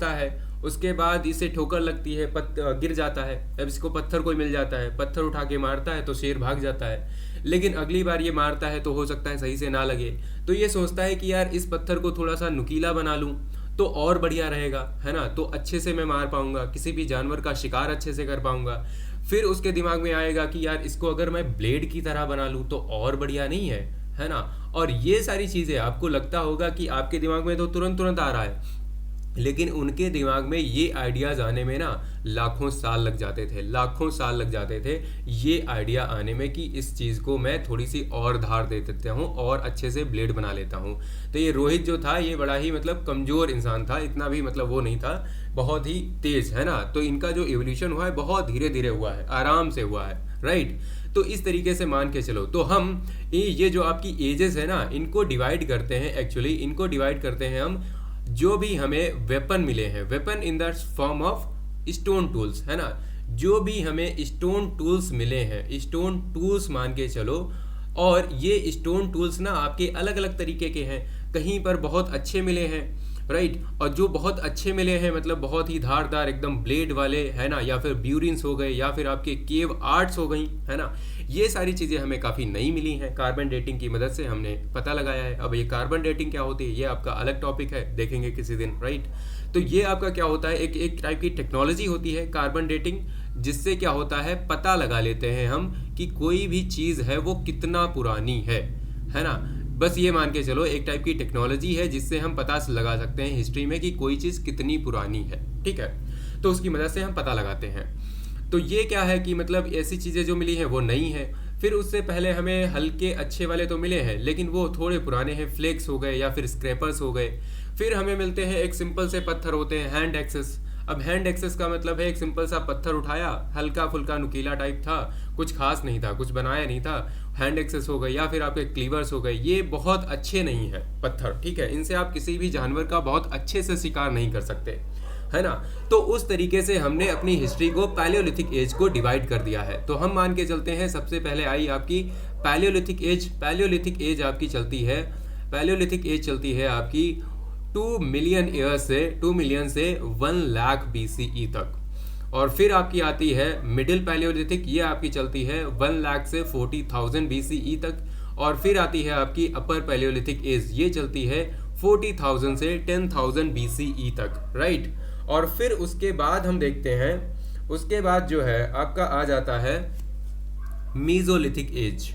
है, उसके बाद इसे ठोकर लगती है, गिर जाता है। अब इसको पत्थर कोई मिल जाता है, पत्थर उठा के मारता है तो शेर भाग जाता है, लेकिन अगली बार ये मारता है तो हो सकता है सही से ना लगे, तो ये सोचता है कि यार इस पत्थर को थोड़ा सा नुकीला बना लूँ तो और बढ़िया रहेगा, है ना, तो अच्छे से मैं मार पाऊंगा, किसी भी जानवर का शिकार अच्छे से कर पाऊंगा। फिर उसके दिमाग में आएगा कि यार इसको अगर मैं ब्लेड की तरह बना लूँ तो और बढ़िया नहीं है ना। और ये सारी चीज़ें आपको लगता होगा कि आपके दिमाग में तो तुरंत आ रहा है, लेकिन उनके दिमाग में ये आइडियाज़ आने में ना लाखों साल लग जाते थे ये आइडिया आने में कि इस चीज़ को मैं थोड़ी सी और धार दे देता हूँ और अच्छे से ब्लेड बना लेता हूँ। तो ये रोहित जो था ये बड़ा ही मतलब कमज़ोर इंसान था, इतना भी मतलब वो नहीं था, बहुत ही तेज़, है ना। तो इनका जो इवोल्यूशन हुआ है बहुत धीरे धीरे हुआ है, आराम से हुआ है, राइट। तो इस तरीके से मान के चलो, तो हम ये जो आपकी एजेस है ना इनको डिवाइड करते हैं, एक्चुअली इनको डिवाइड करते हैं हम जो भी हमें वेपन मिले हैं, weapon in the form of stone tools, है ना, जो भी हमें स्टोन टूल्स मिले हैं, स्टोन टूल्स मान के चलो। और ये स्टोन टूल्स ना आपके अलग अलग तरीके के हैं, कहीं पर बहुत अच्छे मिले हैं, राइट, और जो बहुत अच्छे मिले हैं मतलब बहुत ही धारदार एकदम ब्लेड वाले, है ना, या फिर ब्यूरिन्स हो गए या फिर आपके केव आर्ट्स हो गई, है ना, ये सारी चीज़ें हमें काफ़ी नई मिली हैं, कार्बन डेटिंग की मदद से हमने पता लगाया है। अब ये कार्बन डेटिंग क्या होती है ये आपका अलग टॉपिक है, देखेंगे किसी दिन, राइट। तो ये आपका क्या होता है, एक टाइप की टेक्नोलॉजी होती है कार्बन डेटिंग, जिससे क्या होता है पता लगा लेते हैं हम कि कोई भी चीज़ है वो कितना पुरानी है ना। बस ये मान के चलो एक टाइप की टेक्नोलॉजी है जिससे हम पता लगा सकते हैं हिस्ट्री में कि कोई चीज़ कितनी पुरानी है, ठीक है, तो उसकी मदद से हम पता लगाते हैं। तो ये क्या है कि मतलब ऐसी चीज़ें जो मिली हैं वो नई हैं। फिर उससे पहले हमें हल्के अच्छे वाले तो मिले हैं लेकिन वो थोड़े पुराने हैं, फ्लेक्स हो गए या फिर स्क्रैपर्स हो गए। फिर हमें मिलते हैं एक सिंपल से पत्थर होते हैं, हैंड एक्सेस। अब हैंड एक्सेस का मतलब है एक सिंपल सा पत्थर उठाया, हल्का फुल्का नुकीला टाइप था, कुछ खास नहीं था, कुछ बनाया नहीं था, हैंड एक्सेस हो गए। या फिर आपके क्लीवर्स हो गए, ये बहुत अच्छे नहीं है पत्थर, ठीक है, इनसे आप किसी भी जानवर का बहुत अच्छे से शिकार नहीं कर सकते, है ना। तो उस तरीके से हमने अपनी हिस्ट्री को पैलियोलिथिक एज को डिवाइड कर दिया है। तो हम मान के चलते हैं सबसे पहले आई आपकी पैलियोलिथिक एज। पैलियोलिथिक एज आपकी चलती है, पैलियोलिथिक एज चलती है आपकी 2 मिलियन से 1 लाख BCE तक। और फिर आपकी आती है मिडिल पैलियोलिथिक, ये आपकी चलती है 1 लाख से 40,000 BCE तक। और फिर आती है आपकी अपर पैलियोलिथिक एज, ये चलती है 40,000 से 10,000 BCE तक, राइट। और फिर उसके बाद हम देखते हैं, उसके बाद जो है आपका आ जाता है मीजोलिथिक एज।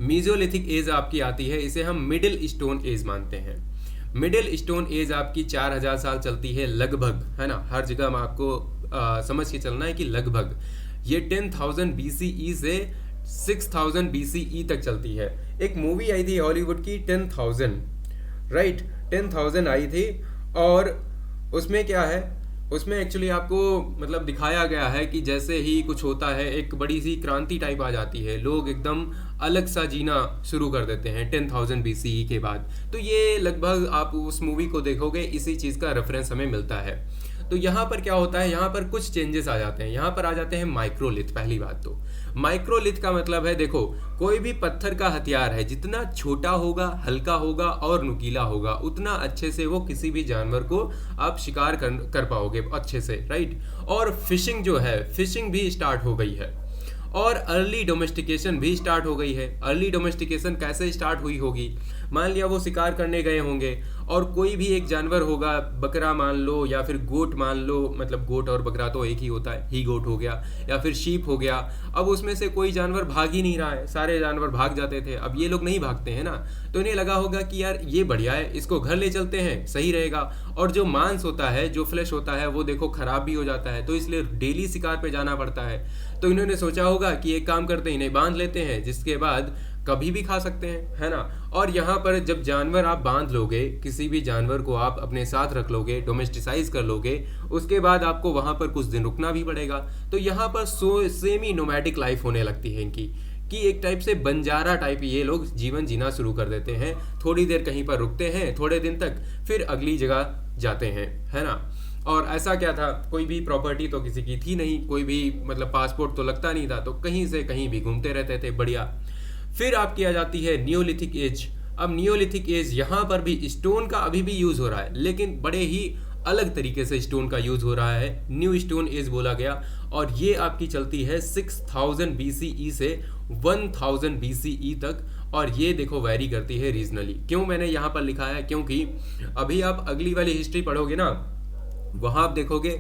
मीजोलिथिक एज आपकी आती है, इसे हम मिडिल स्टोन एज मानते हैं। मिडिल स्टोन एज आपकी 4000 साल चलती है लगभग, है ना, हर जगह में आपको समझ के चलना है कि लगभग ये 10,000 BCE से 6,000 BCE तक चलती है। एक मूवी आई थी हॉलीवुड की 10,000, राइट, 10,000 आई थी। और उसमें क्या है, उसमें एक्चुअली आपको मतलब दिखाया गया है कि जैसे ही कुछ होता है एक बड़ी सी क्रांति टाइप आ जाती है, लोग एकदम अलग सा जीना शुरू कर देते हैं 10,000 BCE के बाद। तो ये लगभग आप उस मूवी को देखोगे इसी चीज़ का रेफरेंस हमें मिलता है। तो यहाँ पर क्या होता है, यहाँ पर कुछ चेंजेस आ जाते हैं। यहाँ पर आ जाते हैं माइक्रोलिथ। पहली बात तो माइक्रोलिथ का मतलब है, देखो कोई भी पत्थर का हथियार है जितना छोटा होगा, हल्का होगा और नुकीला होगा, उतना अच्छे से वो किसी भी जानवर को आप शिकार कर पाओगे अच्छे से, राइट। और फिशिंग जो है, फिशिंग भी स्टार्ट हो गई है और अर्ली डोमेस्टिकेशन भी स्टार्ट हो गई है। अर्ली डोमेस्टिकेशन कैसे स्टार्ट हुई होगी, मान लिया वो शिकार करने गए होंगे और कोई भी एक जानवर होगा, बकरा मान लो या फिर गोट मान लो, मतलब गोट और बकरा तो एक ही होता है, ही गोट हो गया, या फिर शीप हो गया। अब उसमें से कोई जानवर भाग ही नहीं रहा है, सारे जानवर भाग जाते थे, अब ये लोग नहीं भागते हैं ना, तो इन्हें लगा होगा कि यार ये बढ़िया है, इसको घर ले चलते हैं, सही रहेगा। और जो मांस होता है, जो फ्लैश होता है, वो देखो खराब भी हो जाता है, तो इसलिए डेली शिकार पे जाना पड़ता है। तो इन्होंने सोचा होगा कि एक काम करते हैं, इन्हें बांध लेते हैं, जिसके बाद कभी भी खा सकते हैं, है ना। और यहाँ पर जब जानवर आप बांध लोगे, किसी भी जानवर को आप अपने साथ रख लोगे, डोमेस्टिसाइज कर लोगे, उसके बाद आपको वहाँ पर कुछ दिन रुकना भी पड़ेगा। तो यहाँ पर सेमी नोमैडिक लाइफ होने लगती है इनकी, कि एक टाइप से बंजारा टाइप ये लोग जीवन जीना शुरू कर देते हैं। थोड़ी देर कहीं पर रुकते हैं, थोड़े दिन तक, फिर अगली जगह जाते हैं, है ना। और ऐसा क्या था, कोई भी प्रॉपर्टी तो किसी की थी नहीं, कोई भी मतलब पासपोर्ट तो लगता नहीं था, तो कहीं से कहीं भी घूमते रहते थे, बढ़िया। फिर आपकी आ जाती है नियोलिथिक एज। अब नियोलिथिक एज, यहाँ पर भी स्टोन का अभी भी यूज हो रहा है, लेकिन बड़े ही अलग तरीके से स्टोन का यूज हो रहा है, न्यू स्टोन एज बोला गया। और ये आपकी चलती है 6000 BCE से 1000 BCE तक। और ये देखो वैरी करती है रीजनली। क्यों मैंने यहाँ पर लिखा है, क्योंकि अभी आप अगली वाली हिस्ट्री पढ़ोगे ना, वहाँ आप देखोगे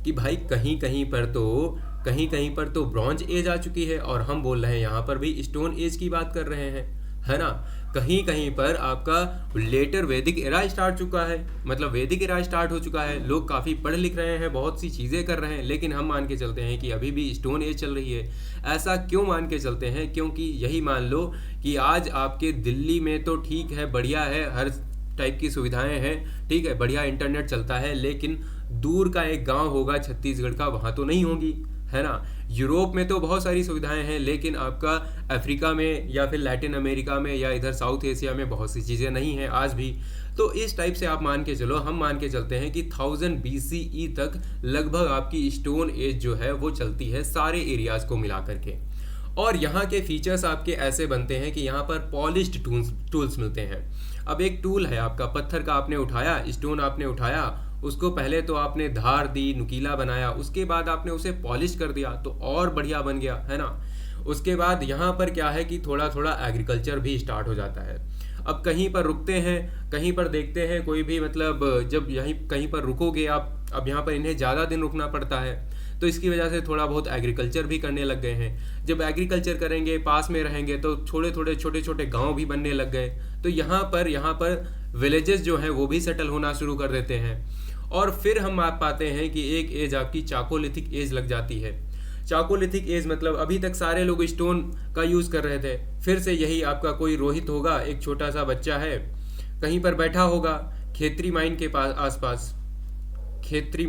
कि भाई कहीं कहीं पर तो ब्रॉन्ज एज आ चुकी है, और हम बोल रहे हैं यहाँ पर भी स्टोन एज की बात कर रहे हैं, है ना। कहीं कहीं पर आपका लेटर वैदिक एरा स्टार्ट चुका है, मतलब वैदिक एरा स्टार्ट हो चुका है, लोग काफ़ी पढ़ लिख रहे हैं, बहुत सी चीज़ें कर रहे हैं, लेकिन हम मान के चलते हैं कि अभी भी स्टोन एज चल रही है। ऐसा क्यों मान के चलते हैं, क्योंकि यही मान लो कि आज आपके दिल्ली में तो ठीक है, बढ़िया है, हर टाइप की सुविधाएं हैं, ठीक है, बढ़िया इंटरनेट चलता है, लेकिन दूर का एक गांव होगा छत्तीसगढ़ का, वहाँ तो नहीं होगी, है ना। यूरोप में तो बहुत सारी सुविधाएं हैं, लेकिन आपका अफ्रीका में या फिर लैटिन अमेरिका में या इधर साउथ एशिया में बहुत सी चीज़ें नहीं हैं आज भी। तो इस टाइप से आप मान के चलो, हम मान के चलते हैं कि 1000 BCE तक लगभग आपकी स्टोन एज जो है वो चलती है, सारे एरियाज को मिला करके। और यहाँ के फीचर्स आपके ऐसे बनते हैं कि यहाँ पर पॉलिश्ड टूल्स मिलते हैं। अब एक टूल है आपका, पत्थर का आपने उठाया, स्टोन आपने उठाया, उसको पहले तो आपने धार दी, नुकीला बनाया, उसके बाद आपने उसे पॉलिश कर दिया तो और बढ़िया बन गया, है ना। उसके बाद यहाँ पर क्या है कि थोड़ा थोड़ा एग्रीकल्चर भी स्टार्ट हो जाता है। अब कहीं पर रुकते हैं, कहीं पर देखते हैं कोई भी, मतलब जब यहीं कहीं पर रुकोगे आप, अब यहाँ पर इन्हें ज़्यादा दिन रुकना पड़ता है, तो इसकी वजह से थोड़ा बहुत एग्रीकल्चर भी करने लग गए हैं। जब एग्रीकल्चर करेंगे, पास में रहेंगे, तो छोटे छोटे गांव भी बनने लग गए। तो यहाँ पर विलेजेस जो हैं वो भी सेटल होना शुरू कर देते हैं। और फिर हम आप पाते हैं कि एक एज आपकी चाकोलिथिक एज लग जाती है। चाकोलिथिक एज मतलब अभी तक सारे लोग स्टोन का यूज़ कर रहे थे, फिर से यही आपका कोई रोहित होगा, एक छोटा सा बच्चा है, कहीं पर बैठा होगा खेतरी माइन के पास आसपास। खेतरी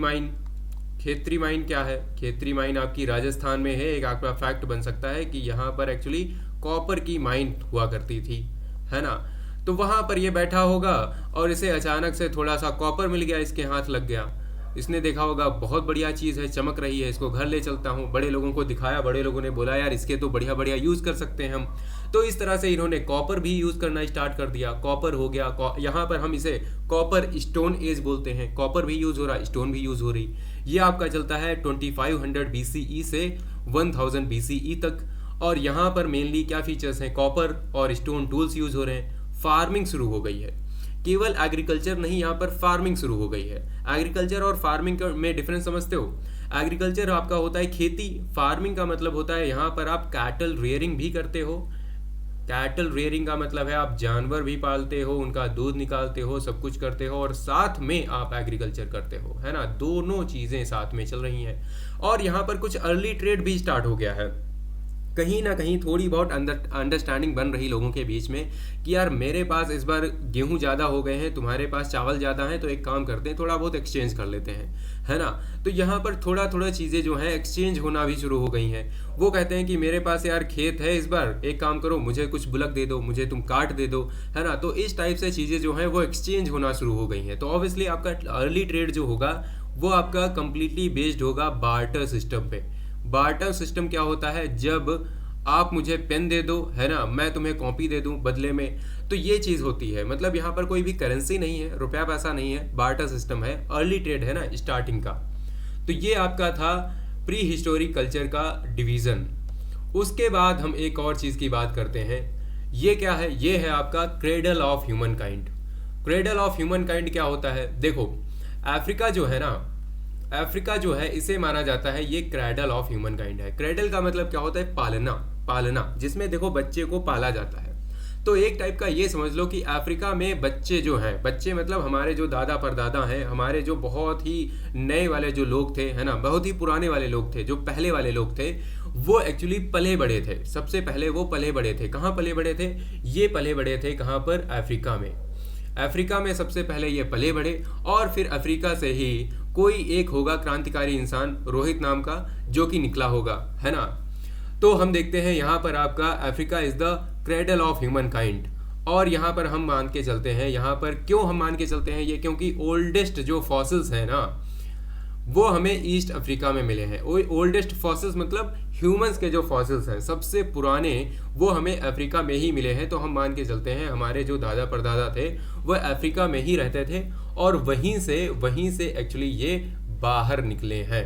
माइन क्या है? खेतरी माइन आपकी राजस्थान में है। एक आपका फैक्ट बन सकता है कि यहाँ पर एक्चुअली कॉपर की माइन हुआ करती थी, है ना। तो वहाँ पर ये बैठा होगा और इसे अचानक से थोड़ा सा कॉपर मिल गया, इसके हाथ लग गया। इसने देखा होगा बहुत बढ़िया चीज़ है, चमक रही है, इसको घर ले चलता हूँ। बड़े लोगों को दिखाया, बड़े लोगों ने बोला यार इसके तो बढ़िया बढ़िया यूज़ कर सकते हैं हम। तो इस तरह से इन्होंने कॉपर भी यूज़ करना स्टार्ट कर दिया। कॉपर हो गया, यहाँ पर हम इसे कॉपर स्टोन एज बोलते हैं। कॉपर भी यूज़ हो रहा है, स्टोन भी यूज़ हो रही। ये आपका चलता है 2500 BCE से 1000 BCE तक। और यहाँ पर मेनली क्या फीचर्स हैं? कॉपर और स्टोन टूल्स यूज़ हो रहे हैं। फार्मिंग शुरू हो गई है, केवल एग्रीकल्चर नहीं, यहाँ पर फार्मिंग शुरू हो गई है। एग्रीकल्चर और फार्मिंग में डिफरेंस समझते हो? एग्रीकल्चर आपका होता है खेती, फार्मिंग का मतलब होता है यहाँ पर आप कैटल रेयरिंग भी करते हो। कैटल रेयरिंग का मतलब है आप जानवर भी पालते हो, उनका दूध निकालते हो, सब कुछ करते हो, और साथ में आप एग्रीकल्चर करते हो, है ना। दोनों चीज़ें साथ में चल रही हैं। और यहाँ पर कुछ अर्ली ट्रेड भी स्टार्ट हो गया है। कहीं ना कहीं थोड़ी बहुत अंडरस्टैंडिंग बन रही लोगों के बीच में कि यार मेरे पास इस बार गेहूं ज़्यादा हो गए हैं, तुम्हारे पास चावल ज़्यादा हैं, तो एक काम करते हैं थोड़ा बहुत एक्सचेंज कर लेते हैं, है ना। तो यहाँ पर थोड़ा थोड़ा चीज़ें जो हैं एक्सचेंज होना भी शुरू हो गई हैं। वो कहते हैं कि मेरे पास यार खेत है, इस बार एक काम करो, मुझे कुछ बुलक दे दो, मुझे तुम काट दे दो, है ना। तो इस टाइप से चीज़ें जो हैं वो एक्सचेंज होना शुरू हो गई हैं। तो ऑब्वियसली आपका अर्ली ट्रेड जो होगा वो आपका कंप्लीटली बेस्ड होगा बार्टर सिस्टम पे। बार्टर सिस्टम क्या होता है? जब आप मुझे पेन दे दो, है ना, मैं तुम्हें कॉपी दे दूं बदले में, तो ये चीज़ होती है। मतलब यहाँ पर कोई भी करेंसी नहीं है, रुपया पैसा नहीं है, बार्टर सिस्टम है, अर्ली ट्रेड है ना, स्टार्टिंग का। तो ये आपका था प्री हिस्टोरिक कल्चर का डिवीज़न। उसके बाद हम एक और चीज़ की बात करते हैं। ये क्या है? ये है आपका cradle of human kind. Cradle of human kind क्या होता है? देखो, अफ्रीका जो है ना, अफ्रीका जो है इसे माना जाता है ये क्रेडल ऑफ ह्यूमन काइंड है। क्रेडल का मतलब क्या होता है? पालना, जिसमें देखो बच्चे को पाला जाता है। तो एक टाइप का ये समझ लो कि अफ्रीका में बच्चे जो हैं, बच्चे मतलब हमारे जो दादा परदादा हैं, हमारे जो बहुत ही नए वाले जो लोग थे, है ना, बहुत ही पुराने वाले लोग थे, जो पहले वाले लोग थे, वो एक्चुअली पले बड़े थे। सबसे पहले वो पले बड़े थे। कहाँ पले बड़े थे? ये पले बड़े थे कहाँ पर? अफ्रीका में। अफ्रीका में सबसे पहले ये पले बड़े, और फिर अफ्रीका से ही कोई एक होगा क्रांतिकारी इंसान रोहित नाम का, जो कि निकला होगा, है ना। तो हम देखते हैं यहाँ पर आपका Africa is the cradle of human kind. और यहाँ पर हम मान के चलते हैं, यहाँ पर क्यों हम मान के चलते हैं ये, क्योंकि ओल्डेस्ट जो फॉसिल्स हैं ना वो हमें ईस्ट अफ्रीका में मिले हैं। ओल्डेस्ट फॉसिल्स मतलब ह्यूमंस के जो फॉसिल्स हैं सबसे पुराने, वो हमें अफ्रीका में ही मिले हैं। तो हम मान के चलते हैं हमारे जो दादा परदादा थे वो अफ्रीका में ही रहते थे, और वहीं से एक्चुअली ये बाहर निकले हैं,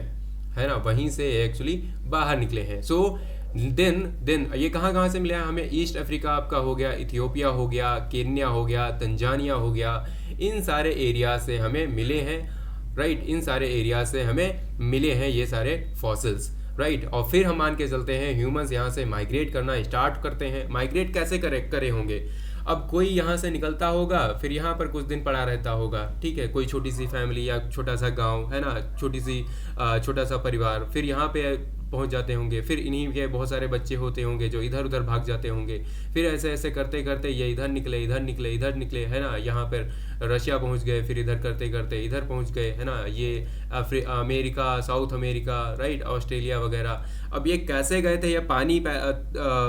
है ना। वहीं से एक्चुअली बाहर निकले हैं। सो देन ये कहाँ से मिला है हमें? ईस्ट अफ्रीका आपका हो गया, इथियोपिया हो गया, केन्या हो गया, तंजानिया हो गया, इन सारे एरिया से हमें मिले हैं, राइट। इन सारे एरिया से हमें मिले हैं ये सारे फॉसिल्स, राइट। और फिर हम मान के चलते हैं ह्यूमंस यहाँ से माइग्रेट करना स्टार्ट करते हैं। माइग्रेट कैसे करे होंगे? अब कोई यहाँ से निकलता होगा, फिर यहाँ पर कुछ दिन पड़ा रहता होगा, ठीक है। कोई छोटी सी फैमिली या छोटा सा गांव, है ना, छोटा सा परिवार, फिर यहाँ पे पहुंच जाते होंगे। फिर इन्हीं के बहुत सारे बच्चे होते होंगे जो इधर उधर भाग जाते होंगे। फिर ऐसे ऐसे करते करते ये इधर निकले, है ना। यहाँ पर रशिया पहुंच गए, फिर इधर करते करते इधर पहुंच गए, है ना। ये America, south America, right, Australia वगैरह। अब ये कैसे गए थे? ये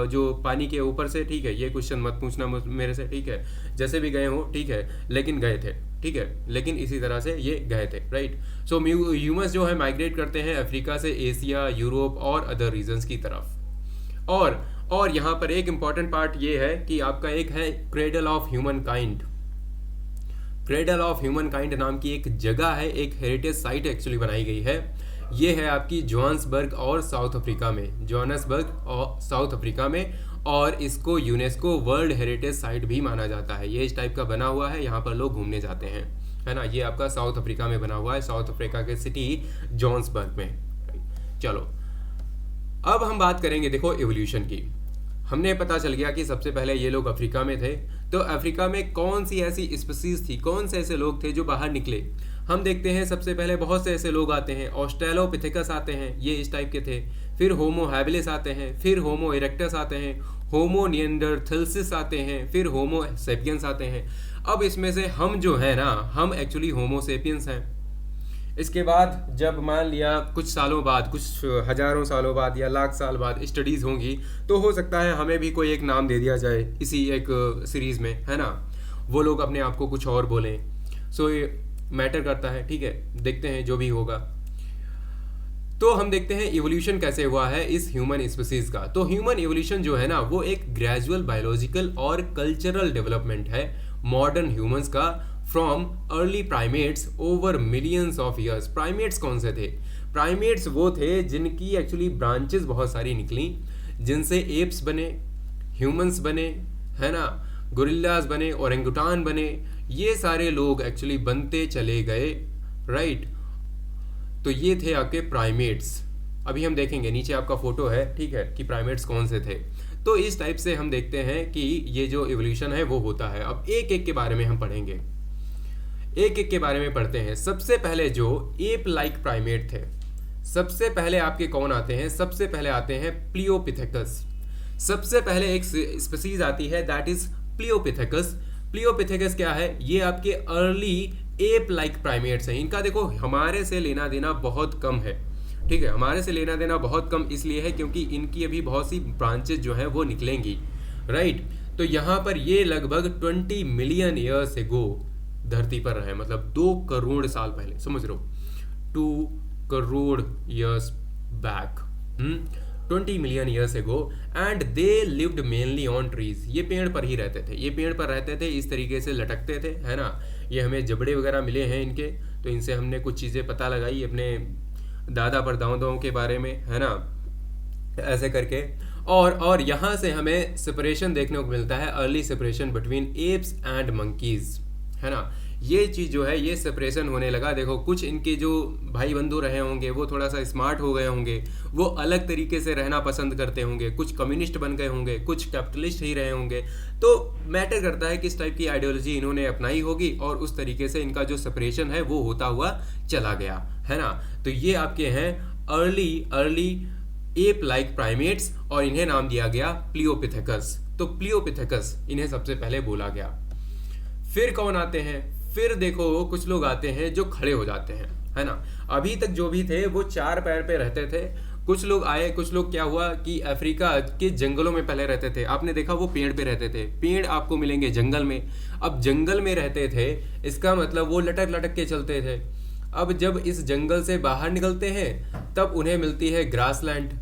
जो पानी के ऊपर से, ठीक है। ये क्वेश्चन मत पूछना मेरे से, ठीक है। जैसे भी गए हो, ठीक है, लेकिन गए थे, ठीक है। लेकिन इसी तरह से ये गए थे, राइट। सो ह्यूमंस जो है माइग्रेट करते हैं अफ्रीका से एशिया, यूरोप और अदर रीजन्स की तरफ। और यहाँ पर एक इंपॉर्टेंट पार्ट ये है कि आपका एक है cradle of human kind. Cradle of human kind नाम की एक जगह है, एक हेरिटेज साइट एक्चुअली बनाई गई है। ये है आपकी जोहान्सबर्ग और साउथ अफ्रीका में, जोहान्सबर्ग और साउथ अफ्रीका में। और इसको यूनेस्को वर्ल्ड हेरिटेज साइट भी माना जाता है। ये इस टाइप का बना हुआ है, यहाँ पर लोग घूमने जाते हैं, है ना। ये आपका साउथ अफ्रीका में बना हुआ है, साउथ अफ्रीका के सिटी जोहान्सबर्ग में। चलो अब हम बात करेंगे, देखो, एवोल्यूशन की। हमने पता चल गया कि सबसे पहले ये लोग अफ्रीका में थे। तो अफ्रीका में कौन सी ऐसी स्पीसीज थी, कौन से ऐसे लोग थे जो बाहर निकले? हम देखते हैं सबसे पहले बहुत से ऐसे लोग आते हैं। ऑस्ट्रेलोपिथेकस आते हैं, ये इस टाइप के थे। फिर होमो हैबिलिस आते हैं, फिर होमो इरेक्टस आते हैं, होमो निएंडरथालसिस आते हैं, फिर होमो सेपियंस आते हैं। अब इसमें से हम जो है ना, हम एक्चुअली होमो सेपियंस हैं। इसके बाद जब मान लिया कुछ सालों बाद, कुछ हजारों सालों बाद या लाख साल बाद स्टडीज़ होंगी, तो हो सकता है हमें भी कोई एक नाम दे दिया जाए इसी एक सीरीज़ में, है ना। वो लोग अपने आप को कुछ और बोलें। सो ये मैटर करता है, ठीक है। देखते हैं जो भी होगा। तो हम देखते हैं इवोल्यूशन कैसे हुआ है इस ह्यूमन स्पीसीज का। तो ह्यूमन इवोल्यूशन जो है ना, वो एक ग्रेजुअल बायोलॉजिकल और कल्चरल डेवलपमेंट है मॉडर्न ह्यूमंस का, from early primates over millions of years. Primates कौन से थे? प्राइमेट्स वो थे जिनकी एक्चुअली ब्रांचेस बहुत सारी निकली, जिनसे एप्स बने, ह्यूमंस बने, है ना, गोरिल्लास बने, ओरेंगुटान बने। ये सारे लोग एक्चुअली बनते चले गए, राइट। तो ये थे आपके प्राइमेट्स। अभी हम देखेंगे, नीचे आपका फोटो है, ठीक है, कि प्राइमेट्स कौन से थे। तो इस टाइप से हम देखते हैं कि ये जो इवोल्यूशन है वो होता है। अब एक एक के बारे में हम पढ़ेंगे, एक एक के बारे में पढ़ते हैं। सबसे पहले जो एप लाइक प्राइमेट थे, सबसे पहले आपके कौन आते हैं? सबसे पहले आते हैं प्लियोपिथेकस। सबसे पहले एक स्पीसीज आती है, दैट इज प्लियोपिथेकस। प्लियोपिथेकस क्या है? ये आपके अर्ली एप लाइक प्राइमेट्स हैं। इनका देखो हमारे से लेना देना बहुत कम है, ठीक है। हमारे से लेना देना बहुत कम इसलिए है क्योंकि इनकी अभी बहुत सी ब्रांचेस जो हैं वो निकलेंगी, राइट। तो यहाँ पर ये लगभग 20 मिलियन ईयर्स एगो धरती पर रहे, मतलब 2 करोड़ साल पहले, समझ रहे हो, 2 crore years back, 20 million years ago. And they lived mainly on trees. ये पेड़ पर ही रहते थे, ये पेड़ पर रहते थे, इस तरीके से लटकते थे, है ना। ये हमें जबड़े वगैरह मिले हैं इनके, तो इनसे हमने कुछ चीज़ें पता लगाई अपने दादा परदादाओं के बारे में, है ना, ऐसे करके। और यहाँ से हमें सेपरेशन देखने को मिलता है, early separation between apps and monkeys, है ना। ये चीज़ जो है, ये सेपरेशन होने लगा। देखो कुछ इनके जो भाई बंधु रहे होंगे वो थोड़ा सा स्मार्ट हो गए होंगे, वो अलग तरीके से रहना पसंद करते होंगे, कुछ कम्युनिस्ट बन गए होंगे, कुछ कैपिटलिस्ट ही रहे होंगे। तो मैटर करता है किस टाइप की आइडियोलॉजी इन्होंने अपनाई होगी, और उस तरीके से इनका जो सेपरेशन है वो होता हुआ चला गया, है ना। तो ये आपके हैं अर्ली एप लाइक प्राइमेट्स और इन्हें नाम दिया गया प्लियोपिथेकस। तो प्लियोपिथेकस इन्हें सबसे पहले बोला गया। फिर कौन आते हैं? फिर देखो कुछ लोग आते हैं जो खड़े हो जाते हैं, है ना। अभी तक जो भी थे वो 4 पैर पे रहते थे। कुछ लोग आए, कुछ लोग क्या हुआ कि अफ्रीका के जंगलों में पहले रहते थे। आपने देखा वो पेड़ पे रहते थे, पेड़ आपको मिलेंगे जंगल में। अब जंगल में रहते थे, इसका मतलब वो लटक लटक के चलते थे। अब जब इस जंगल से बाहर निकलते हैं तब उन्हें मिलती है ग्रासलैंड।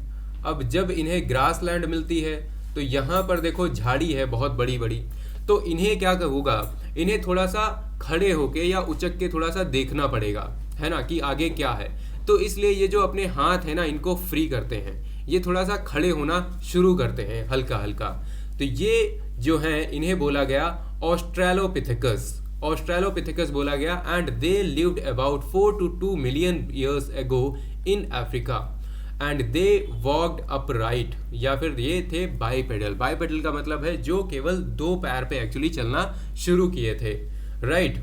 अब जब इन्हें ग्रासलैंड मिलती है तो यहाँ पर देखो झाड़ी है बहुत बड़ी बड़ी। तो इन्हें क्या होगा, इन्हें थोड़ा सा खड़े होके या उचक के थोड़ा सा देखना पड़ेगा, है ना, कि आगे क्या है। तो इसलिए ये जो अपने हाथ है ना, इनको फ्री करते हैं, ये थोड़ा सा खड़े होना शुरू करते हैं हल्का हल्का। तो ये जो है इन्हें बोला गया ऑस्ट्रेलोपिथेकस। ऑस्ट्रेलोपिथेकस बोला गया and they lived about 4 to 2 million years ago in Africa and they walked upright, या फिर ये थे बाईपेडल। बाईपेडल का मतलब है जो केवल 2 पैर पे एक्चुअली चलना शुरू किए थे, राइट।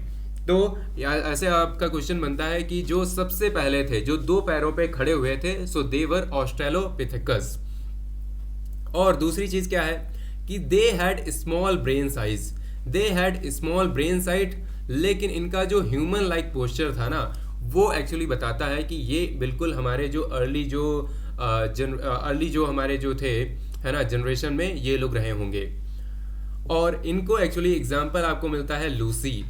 तो ऐसे आपका क्वेश्चन बनता है कि जो सबसे पहले थे जो 2 पैरों पे खड़े हुए थे, सो दे वर ऑस्ट्रेलोपिथेकस। और दूसरी चीज क्या है कि they had small brain size, they had small brain size. लेकिन इनका जो ह्यूमन लाइक पोस्चर था ना, वो एक्चुअली बताता है कि ये बिल्कुल हमारे जो अर्ली जो हमारे जो थे, है ना, जनरेशन में ये लोग रहे होंगे। और इनको एक्चुअली एग्जाम्पल आपको मिलता है लूसी।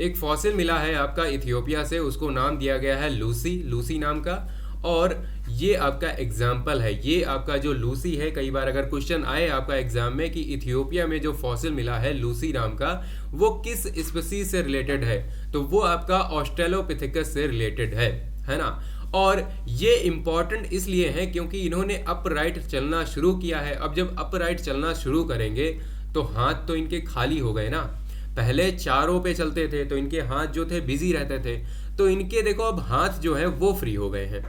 एक फॉसिल मिला है आपका इथियोपिया से, उसको नाम दिया गया है लूसी नाम का। और ये आपका एग्जाम्पल है, ये आपका जो लूसी है, कई बार अगर क्वेश्चन आए आपका एग्जाम में कि इथियोपिया में जो फॉसिल मिला है लूसी नाम का, वो किस स्पीसीज से रिलेटेड है, तो वो आपका ऑस्ट्रेलोपिथेकस से रिलेटेड है ना। और ये इंपॉर्टेंट इसलिए है क्योंकि इन्होंने अपराइट चलना शुरू किया है। अब जब अपराइट चलना शुरू करेंगे तो हाथ तो इनके खाली हो गए ना। पहले चारों पे चलते थे तो इनके हाथ जो थे बिजी रहते थे, तो इनके देखो अब हाथ जो है वो फ्री हो गए हैं।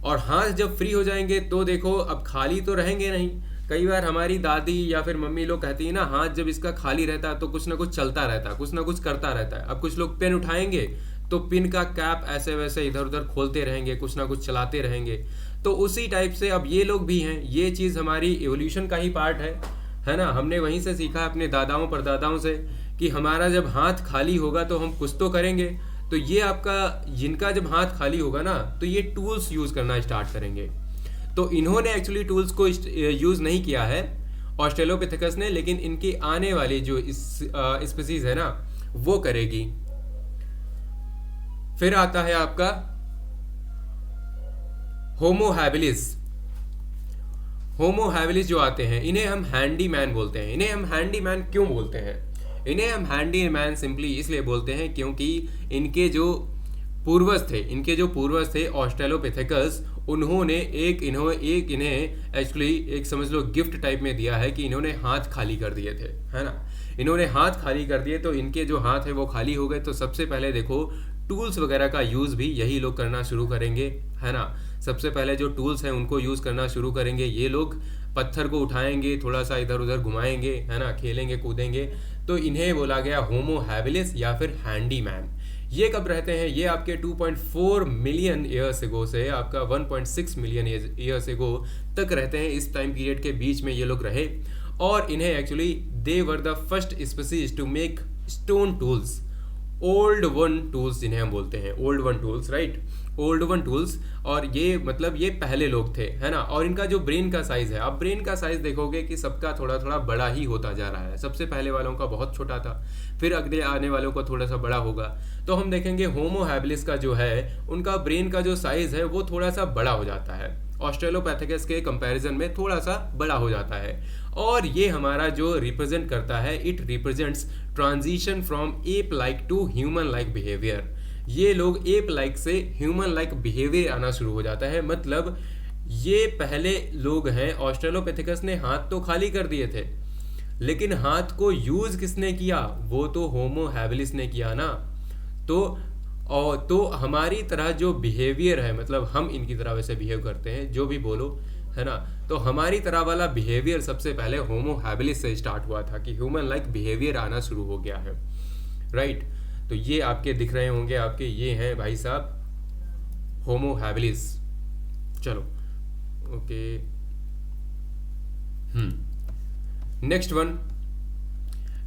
और हाथ जब फ्री हो जाएंगे तो देखो अब खाली तो रहेंगे नहीं। कई बार हमारी दादी या फिर मम्मी लोग कहती है ना, हाथ जब इसका खाली रहता है तो कुछ ना कुछ चलता रहता है, कुछ ना कुछ करता रहता है। अब कुछ लोग पेन उठाएंगे तो पिन का कैप ऐसे वैसे इधर उधर खोलते रहेंगे, कुछ ना कुछ चलाते रहेंगे। तो उसी टाइप से अब ये लोग भी हैं। ये चीज़ हमारी एवोल्यूशन का ही पार्ट है ना। हमने वहीं से सीखा अपने दादाओं परदादाओं से कि हमारा जब हाथ खाली होगा तो हम कुछ तो करेंगे। तो ये आपका जिनका जब हाथ खाली होगा ना, तो ये टूल्स यूज़ करना स्टार्ट करेंगे। तो इन्होंने एक्चुअली टूल्स को यूज़ नहीं किया है ऑस्ट्रेलोपिथेकस ने, लेकिन इनकी आने वाली जो स्पीसीज है ना वो करेगी। फिर आता है आपका होमो हैबिलिस। होमो हैबिलिस जो आते हैं इन्हें हम हैंडी मैन बोलते हैं। इन्हें हम हैंडी मैन क्यों बोलते हैं? इन्हें हम हैंडी मैन सिंपली इसलिए बोलते हैं क्योंकि इनके जो पूर्वज थे ऑस्ट्रेलोपिथेकस, उन्होंने इन्हें एक्चुअली एक समझ लो गिफ्ट टाइप में दिया है कि इन्होंने हाथ खाली कर दिए थे, है ना। इन्होंने हाथ खाली कर दिए तो इनके जो हाथ है वो खाली हो गए। तो सबसे पहले देखो टूल्स वगैरह का यूज़ भी यही लोग करना शुरू करेंगे, है ना। सबसे पहले जो टूल्स हैं उनको यूज़ करना शुरू करेंगे ये लोग। पत्थर को उठाएंगे, थोड़ा सा इधर उधर घुमाएंगे, है ना, खेलेंगे कूदेंगे। तो इन्हें बोला गया होमो हैबिलिस या फिर हैंडी मैन। ये कब रहते हैं? ये आपके 2.4 मिलियन ईयर्स एगो से आपका 1.6 मिलियन ईयर्स एगो तक रहते हैं। इस टाइम पीरियड के बीच में ये लोग रहे। और इन्हें actually they were the first species to make stone tools, Oldowan tools जिन्हें हम बोलते हैं, Oldowan tools, right, Oldowan tools. और ये मतलब ये पहले लोग थे, है ना। और इनका जो ब्रेन का साइज है, आप ब्रेन का साइज देखोगे कि सबका थोड़ा थोड़ा बड़ा ही होता जा रहा है। सबसे पहले वालों का बहुत छोटा था, फिर अगले आने वालों का थोड़ा सा बड़ा होगा। तो हम देखेंगे होमो हैबिलिस का जो है उनका ब्रेन का जो साइज है वो थोड़ा सा बड़ा हो जाता है, ऑस्ट्रेलोपैथिकस के कंपैरिजन में थोड़ा सा बड़ा हो जाता है। और ये हमारा जो रिप्रेजेंट करता है, it represents transition from ape like to human like behaviour. ये लोग एप लाइक से ह्यूमन लाइक बिहेवियर आना शुरू हो जाता है। मतलब ये पहले लोग हैं, ऑस्ट्रेलोपैथिकस ने हाथ तो खाली कर दिए थे, लेकिन हाथ को यूज किसने किया? वो तो होमो हैबिलिस ने किया ना। तो हमारी तरह जो बिहेवियर है, मतलब हम इनकी तरह वैसे बिहेव करते हैं, जो भी बोलो, है ना। तो हमारी तरह वाला बिहेवियर सबसे पहले होमो हैबिलिस से स्टार्ट हुआ था कि ह्यूमन लाइक बिहेवियर आना शुरू हो गया है, राइट। तो ये आपके दिख रहे होंगे, आपके ये हैं भाई साहब होमो हैबिलिस। चलो ओके।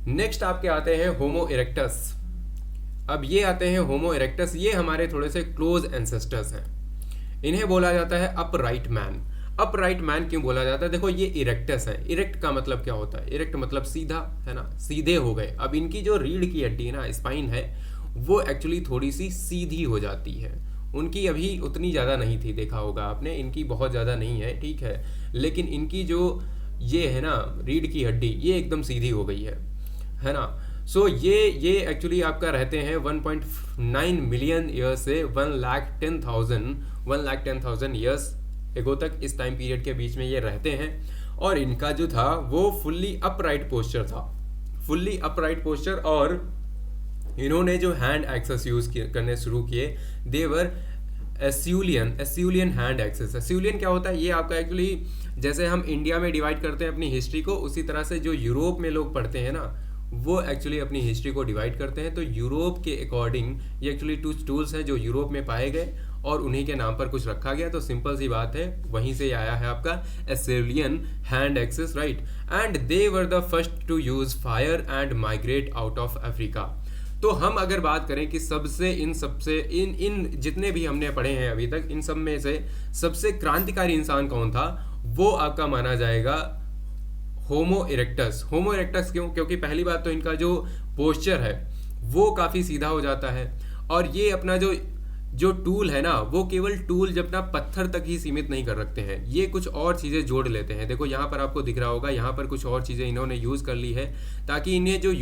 नेक्स्ट आपके आते हैं होमो इरेक्टस। अब ये आते हैं होमो इरेक्टस, ये हमारे थोड़े से क्लोज एंसेस्टर्स हैं। इन्हें बोला जाता है अपराइट मैन। अपराइट मैन क्यों बोला जाता है? देखो ये इरेक्टस है। इरेक्ट का मतलब क्या होता है? इरेक्ट मतलब सीधा, है ना, सीधे हो गए। अब इनकी जो रीढ़ की हड्डी है ना, स्पाइन है, वो एक्चुअली थोड़ी सी सीधी हो जाती है। उनकी अभी उतनी ज़्यादा नहीं थी, देखा होगा आपने, इनकी बहुत ज़्यादा नहीं है, ठीक है, लेकिन इनकी जो ये है ना रीढ़ की हड्डी, ये एकदम सीधी हो गई है ना। सो ये एक्चुअली आपका रहते हैं 1.9 मिलियन ईयर से 1,10,000 ईयर्स एगो तक, इस टाइम पीरियड के बीच में ये रहते हैं। और इनका जो था वो फुल्ली अपराइट पोस्चर था, फुल्ली अपराइट पोस्चर। और इन्होंने जो हैंड एक्सेस यूज करने शुरू किए, देवर एस्यूलियन हैंड एक्सेस। एस्यूलियन क्या होता है? ये आपका एक्चुअली जैसे हम इंडिया में डिवाइड करते हैं अपनी हिस्ट्री को, उसी तरह से जो यूरोप में लोग पढ़ते हैं ना, वो एक्चुअली अपनी हिस्ट्री को डिवाइड करते हैं। तो यूरोप के अकॉर्डिंग ये एक्चुअली टूल्स हैं जो यूरोप में पाए गए और उन्हीं के नाम पर कुछ रखा गया। तो सिंपल सी बात है, वहीं से आया है आपका Acheulian hand axes, right. And they were the first to use fire and migrate out of Africa. तो हम अगर बात करें कि इन जितने भी हमने पढ़े हैं अभी तक, इन सब में से सबसे क्रांतिकारी इंसान कौन था? वो आपका माना जाएगा होमो इरेक्टस। होमो इरेक्टस क्यों? क्योंकि पहली बात तो इनका जो पोस्चर है वो काफ़ी सीधा हो जाता है, और ये अपना जो टूल है ना, वो केवल टूल जब ना पत्थर तक ही सीमित नहीं कर रखते हैं, ये कुछ और चीज़ें जोड़ लेते हैं। देखो यहाँ पर आपको दिख रहा होगा, यहाँ पर कुछ और चीज़ें इन्होंने यूज़ कर ली है, ताकि इन्हें जो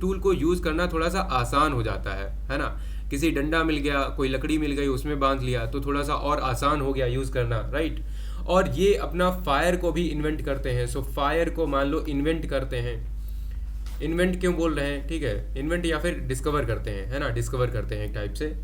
टूल को यूज़ करना थोड़ा सा आसान हो जाता है ना। किसी डंडा मिल गया, कोई लकड़ी मिल गई, उसमें बांध लिया तो थोड़ा सा और आसान हो गया यूज़ करना, राइट। और ये अपना फायर को भी इन्वेंट करते हैं। सो फायर को मान लो इन्वेंट करते हैं। इन्वेंट क्यों बोल रहे हैं? ठीक है, इन्वेंट या फिर डिस्कवर करते हैं, है ना, डिस्कवर करते हैं एक टाइप से,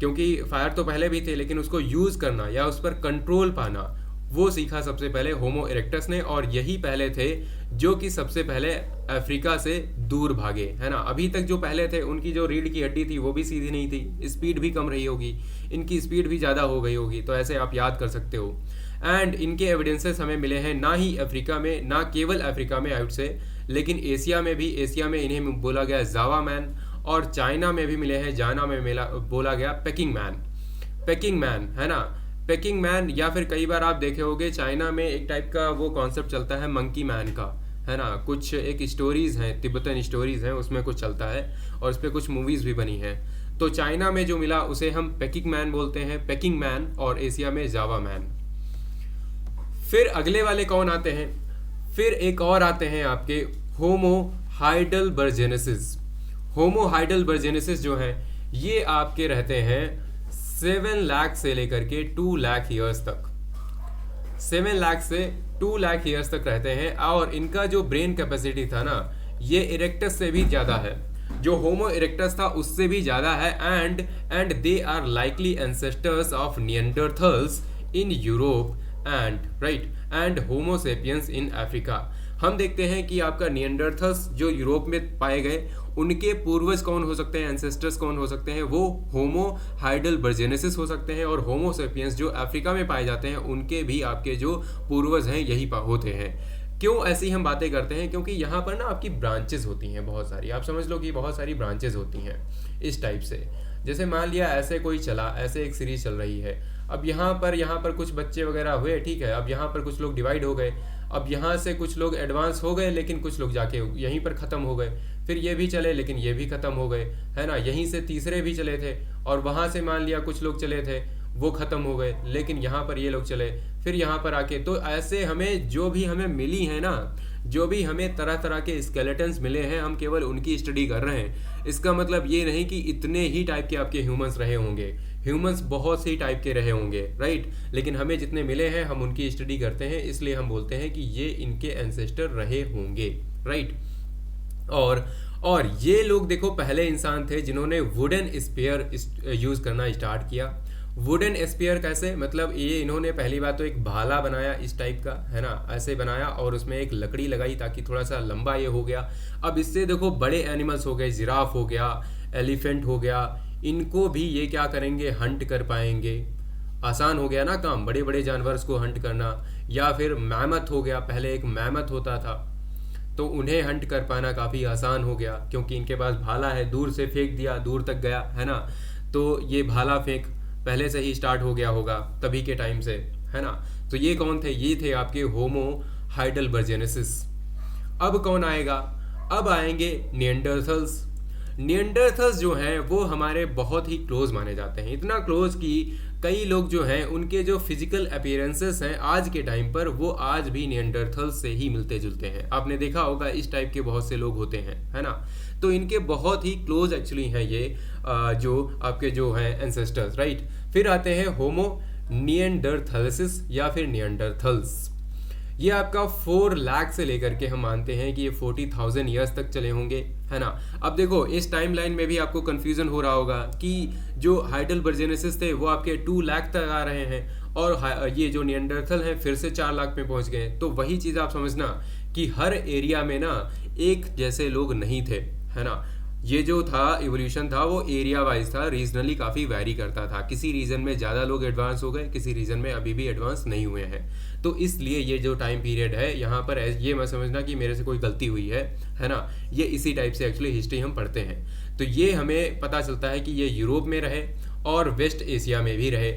क्योंकि फायर तो पहले भी थे, लेकिन उसको यूज़ करना या उस पर कंट्रोल पाना, वो सीखा सबसे पहले होमो इरेक्टस ने। और यही पहले थे जो कि सबसे पहले अफ्रीका से दूर भागे, है ना। अभी तक जो पहले थे उनकी जो रीढ़ की हड्डी थी वो भी सीधी नहीं थी, स्पीड भी कम रही होगी, इनकी स्पीड भी ज़्यादा हो गई होगी, तो ऐसे आप याद कर सकते हो। एंड इनके एविडेंसेस हमें मिले हैं ना ही अफ्रीका में, ना केवल अफ्रीका में आउट से, लेकिन एशिया में भी। एशिया में इन्हें बोला गया जावा मैन, और चाइना में भी मिले हैं, जाना में बोला गया पेकिंग मैन, है ना, पेकिंग मैन। या फिर कई बार आप देखे होंगे चाइना में एक टाइप का वो कॉन्सेप्ट चलता है मंकी मैन का, है ना। कुछ एक स्टोरीज हैं, तिब्बतन स्टोरीज हैं, उसमें कुछ चलता है और उस पर कुछ मूवीज भी बनी हैं। तो चाइना में जो मिला उसे हम पेकिंग मैन बोलते हैं, पेकिंग मैन, और एशिया में जावा मैन। फिर अगले वाले कौन आते हैं? फिर एक और आते हैं आपके होमो हाइडेलबर्जेनेसिस। होमो हाइडेलबर्जेनेसिस जो है ये आपके रहते हैं 7 लाख से लेकर के 2 लाख ईयर्स तक, 7 लाख से 2 लाख ईयर्स तक रहते हैं। और इनका जो ब्रेन कैपेसिटी था ना, ये इरेक्टस से भी ज़्यादा है, जो होमो इरेक्टस था उससे भी ज़्यादा है। And they are likely ancestors of Neanderthals in Europe and Homo sapiens in Africa. हम देखते हैं कि आपका निएंडरथल्स जो यूरोप में पाए गए, उनके पूर्वज कौन हो सकते हैं, एंसेस्टर्स कौन हो सकते हैं? वो होमो हाइडेलबर्जेनेसिस हो सकते हैं। और होमो सेपियंस जो अफ्रीका में पाए जाते हैं, उनके भी आपके जो पूर्वज हैं यही होते हैं। क्यों ऐसी हम बातें करते हैं? क्योंकि यहाँ पर ना आपकी ब्रांचेस होती हैं बहुत सारी, आप समझ लो कि बहुत सारी ब्रांचेस होती हैं इस टाइप से। जैसे मान लिया ऐसे कोई चला, ऐसे एक सीरीज चल रही है, अब यहाँ पर कुछ बच्चे वगैरह हुए, ठीक है, अब यहाँ पर कुछ लोग डिवाइड हो गए, अब यहाँ से कुछ लोग एडवांस हो गए, लेकिन कुछ लोग जाके यहीं पर ख़त्म हो गए, फिर ये भी चले लेकिन ये भी ख़त्म हो गए, है ना। यहीं से तीसरे भी चले थे, और वहाँ से मान लिया कुछ लोग चले थे, वो ख़त्म हो गए, लेकिन यहाँ पर ये लोग चले, फिर यहाँ पर आके। तो ऐसे हमें जो भी हमें मिली है ना, जो भी हमें तरह तरह के स्केलेटन्स मिले हैं, हम केवल उनकी स्टडी कर रहे हैं। इसका मतलब ये नहीं कि इतने ही टाइप के आपके ह्यूमंस रहे होंगे, ह्यूमंस बहुत से टाइप के रहे होंगे, राइट। लेकिन हमें जितने मिले हैं हम उनकी स्टडी करते हैं, इसलिए हम बोलते हैं कि ये इनके एंसेस्टर रहे होंगे, राइट। और ये लोग देखो पहले इंसान थे जिन्होंने वुडन स्पेयर यूज़ करना स्टार्ट किया। वुडन स्पेयर कैसे? मतलब ये इन्होंने पहली बात तो एक भाला बनाया इस टाइप का, है ना, ऐसे बनाया, और उसमें एक लकड़ी लगाई ताकि थोड़ा सा लंबा ये हो गया। अब इससे देखो बड़े एनिमल्स हो गए, जिराफ हो गया, एलिफेंट हो गया, इनको भी ये क्या करेंगे, हंट कर पाएंगे। आसान हो गया ना काम, बड़े बड़े जानवर्स को हंट करना। या फिर मैमथ हो गया, पहले एक मैमथ होता था तो उन्हें हंट कर पाना काफ़ी आसान हो गया, क्योंकि इनके पास भाला है, दूर से फेंक दिया, दूर तक गया, है ना। तो ये भाला फेंक पहले से ही स्टार्ट हो गया होगा तभी के टाइम से, है ना। तो ये कौन थे? ये थे आपके होमो हाइडेलबर्जेनेसिस। अब कौन आएगा? अब आएंगे निएंडरथल्स। निएंडरथल्स जो हैं वो हमारे बहुत ही क्लोज माने जाते हैं, इतना क्लोज कि कई लोग जो हैं उनके जो फिजिकल अपीयरेंसेस हैं आज के टाइम पर वो आज भी निएंडरथल्स से ही मिलते जुलते हैं। आपने देखा होगा इस टाइप के बहुत से लोग होते हैं, है ना। तो इनके बहुत ही क्लोज एक्चुअली हैं ये जो आपके जो हैं एंसेस्टर्स, राइट। फिर आते हैं होमो निएंडरथालिसिस या फिर निएंडरथल्स। ये आपका 4 लाख से लेकर के हम मानते हैं कि ये 40,000 ईयर्स तक चले होंगे, है ना। अब देखो इस टाइम लाइन में भी आपको कंफ्यूजन हो रहा होगा कि जो हाइडेलबर्जेनेसिस थे वो आपके 2 लाख तक आ रहे हैं और ये जो निएंडरथल हैं फिर से 4 लाख में पहुंच गए। तो वही चीज़ आप समझना कि हर एरिया में ना एक जैसे लोग नहीं थे, है ना। ये जो था इवोल्यूशन था वो एरिया वाइज था, रीजनली काफ़ी वैरी करता था। किसी रीजन में ज़्यादा लोग एडवांस हो गए, किसी रीजन में अभी भी एडवांस नहीं हुए हैं। तो इसलिए ये जो टाइम पीरियड है यहाँ पर ये मत समझना कि मेरे से कोई गलती हुई है ना। ये इसी टाइप से एक्चुअली हिस्ट्री हम पढ़ते हैं। तो ये हमें पता चलता है कि ये यूरोप में रहे और वेस्ट एशिया में भी रहे